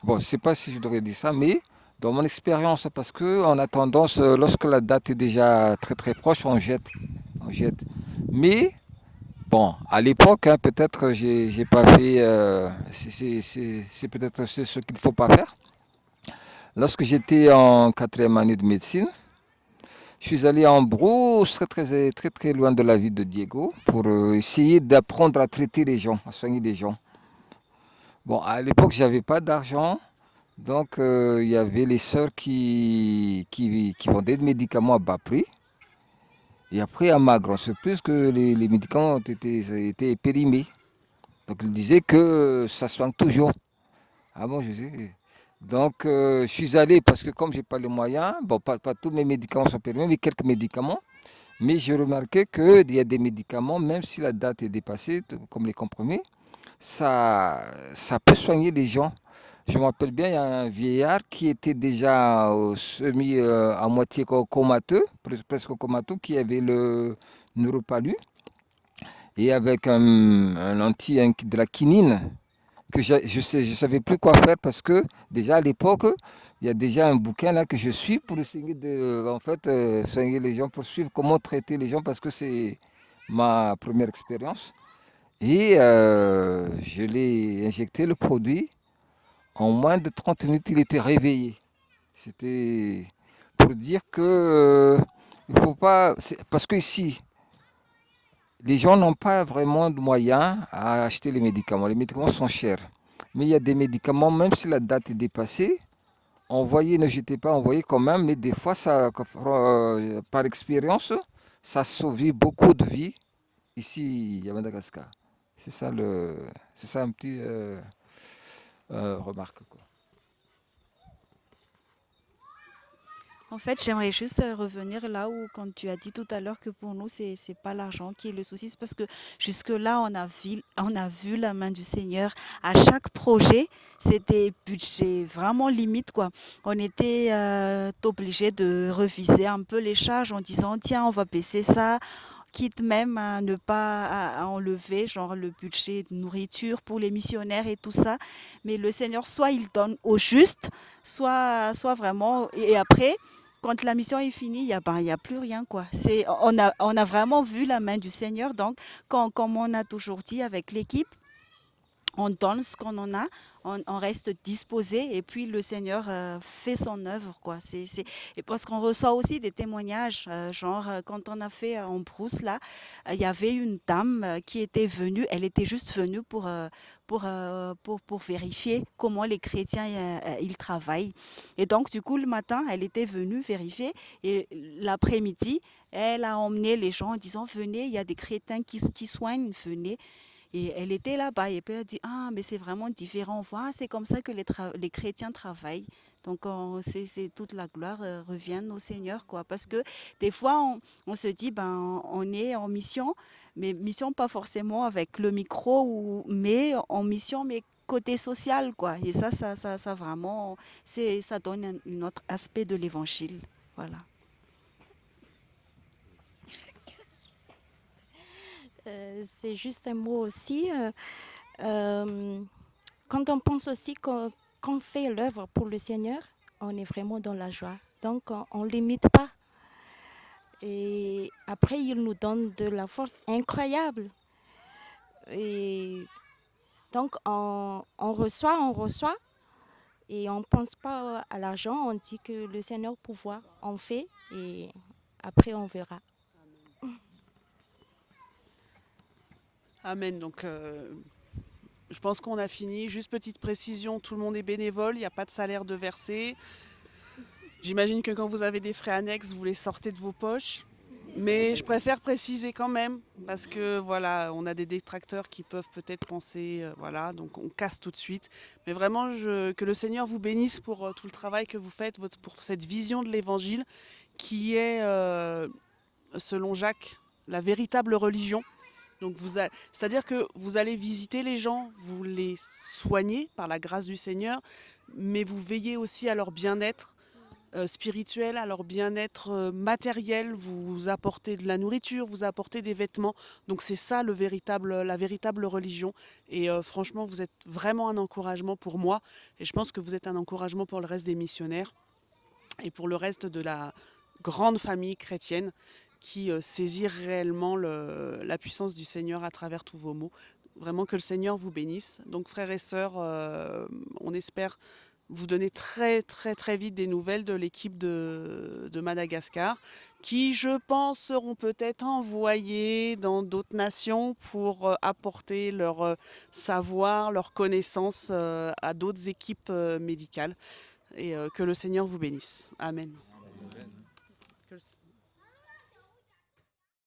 bon, je ne sais pas si je devrais dire ça, mais dans mon expérience, parce qu'on a tendance, lorsque la date est déjà très très proche, on jette. Mais, bon, à l'époque, hein, peut-être j'ai pas fait, c'est peut-être ce qu'il ne faut pas faire. Lorsque j'étais en 4e année de médecine, je suis allé en brousse, très loin de la ville de Diego, pour essayer d'apprendre à traiter les gens, à soigner les gens. Bon, à l'époque, j'avais pas d'argent, donc il y avait les sœurs qui vendaient des médicaments à bas prix. Et après, à ma grande surprise, que les médicaments ont été périmés. Donc ils disaient que ça soigne toujours. Ah bon, je sais. Donc je suis allé parce que comme j'ai pas les moyens, bon, pas tous mes médicaments sont périmés, mais quelques médicaments. Mais j'ai remarqué qu'il y a des médicaments, même si la date est dépassée, comme les comprimés, ça peut soigner les gens. Je me rappelle bien, il y a un vieillard qui était déjà semi à moitié comateux, presque comateux, qui avait le neuropalu. Et avec de la quinine, que je savais plus quoi faire parce que déjà à l'époque, il y a déjà un bouquin là que je suis pour essayer de en fait soigner les gens, pour suivre comment traiter les gens parce que c'est ma première expérience. Et je l'ai injecté le produit. En moins de 30 minutes, il était réveillé. C'était pour dire que il faut pas. Parce que ici, les gens n'ont pas vraiment de moyens à acheter les médicaments. Les médicaments sont chers. Mais il y a des médicaments, même si la date est dépassée, envoyez, ne jetez pas, envoyez quand même. Mais des fois, ça, par expérience, ça a sauvé beaucoup de vies ici à Madagascar. C'est ça un petit remarque, quoi. En fait, j'aimerais juste revenir là où, quand tu as dit tout à l'heure que pour nous, c'est pas l'argent qui est le souci, c'est parce que jusque-là, on a vu la main du Seigneur. À chaque projet, c'était budget vraiment limite, quoi. On était obligé de reviser un peu les charges en disant, tiens, on va baisser ça, quitte même à ne pas à enlever genre le budget de nourriture pour les missionnaires et tout ça. Mais le Seigneur, soit il donne au juste, soit vraiment. Et après, quand la mission est finie, il y a plus rien, quoi. On a vraiment vu la main du Seigneur. Donc, comme on a toujours dit avec l'équipe, on donne ce qu'on en a, on reste disposé et puis le Seigneur fait son œuvre, quoi. Et parce qu'on reçoit aussi des témoignages, quand on a fait en brousse là, il y avait une dame qui était venue, elle était juste venue pour vérifier comment les chrétiens ils travaillent. Et donc du coup le matin, elle était venue vérifier et l'après-midi, elle a emmené les gens en disant venez, il y a des chrétiens qui soignent, venez. Et elle était là-bas et puis elle dit, ah, mais c'est vraiment différent. On voit, ah, c'est comme ça que les chrétiens travaillent. Donc, toute la gloire revient au Seigneur, quoi. Parce que des fois, on se dit, ben, on est en mission, mais mission pas forcément avec le micro, mais en mission, mais côté social, quoi. Et ça vraiment, ça donne un autre aspect de l'évangile. Voilà. C'est juste un mot aussi. Euh, Quand on pense aussi qu'on fait l'œuvre pour le Seigneur, on est vraiment dans la joie. Donc, on ne limite pas. Et après, il nous donne de la force incroyable. Et donc, on reçoit. Et on ne pense pas à l'argent. On dit que le Seigneur pourvoit. On fait et après, on verra. Amen. Donc, je pense qu'on a fini. Juste petite précision, tout le monde est bénévole, il n'y a pas de salaire de verser. J'imagine que quand vous avez des frais annexes, vous les sortez de vos poches. Mais je préfère préciser quand même, parce que voilà, on a des détracteurs qui peuvent peut-être penser, voilà, donc on casse tout de suite. Mais vraiment, que le Seigneur vous bénisse pour tout le travail que vous faites, pour cette vision de l'Évangile, qui est, selon Jacques, la véritable religion. Donc c'est-à-dire que vous allez visiter les gens, vous les soignez par la grâce du Seigneur, mais vous veillez aussi à leur bien-être spirituel, à leur bien-être matériel, vous apportez de la nourriture, vous apportez des vêtements. Donc c'est ça la véritable religion. Et franchement, vous êtes vraiment un encouragement pour moi. Et je pense que vous êtes un encouragement pour le reste des missionnaires et pour le reste de la grande famille chrétienne qui saisit réellement la puissance du Seigneur à travers tous vos mots. Vraiment que le Seigneur vous bénisse. Donc frères et sœurs, on espère vous donner très très très vite des nouvelles de l'équipe de Madagascar, qui je pense seront peut-être envoyés dans d'autres nations pour apporter leur savoir, leur connaissance à d'autres équipes médicales. Et que le Seigneur vous bénisse. Amen.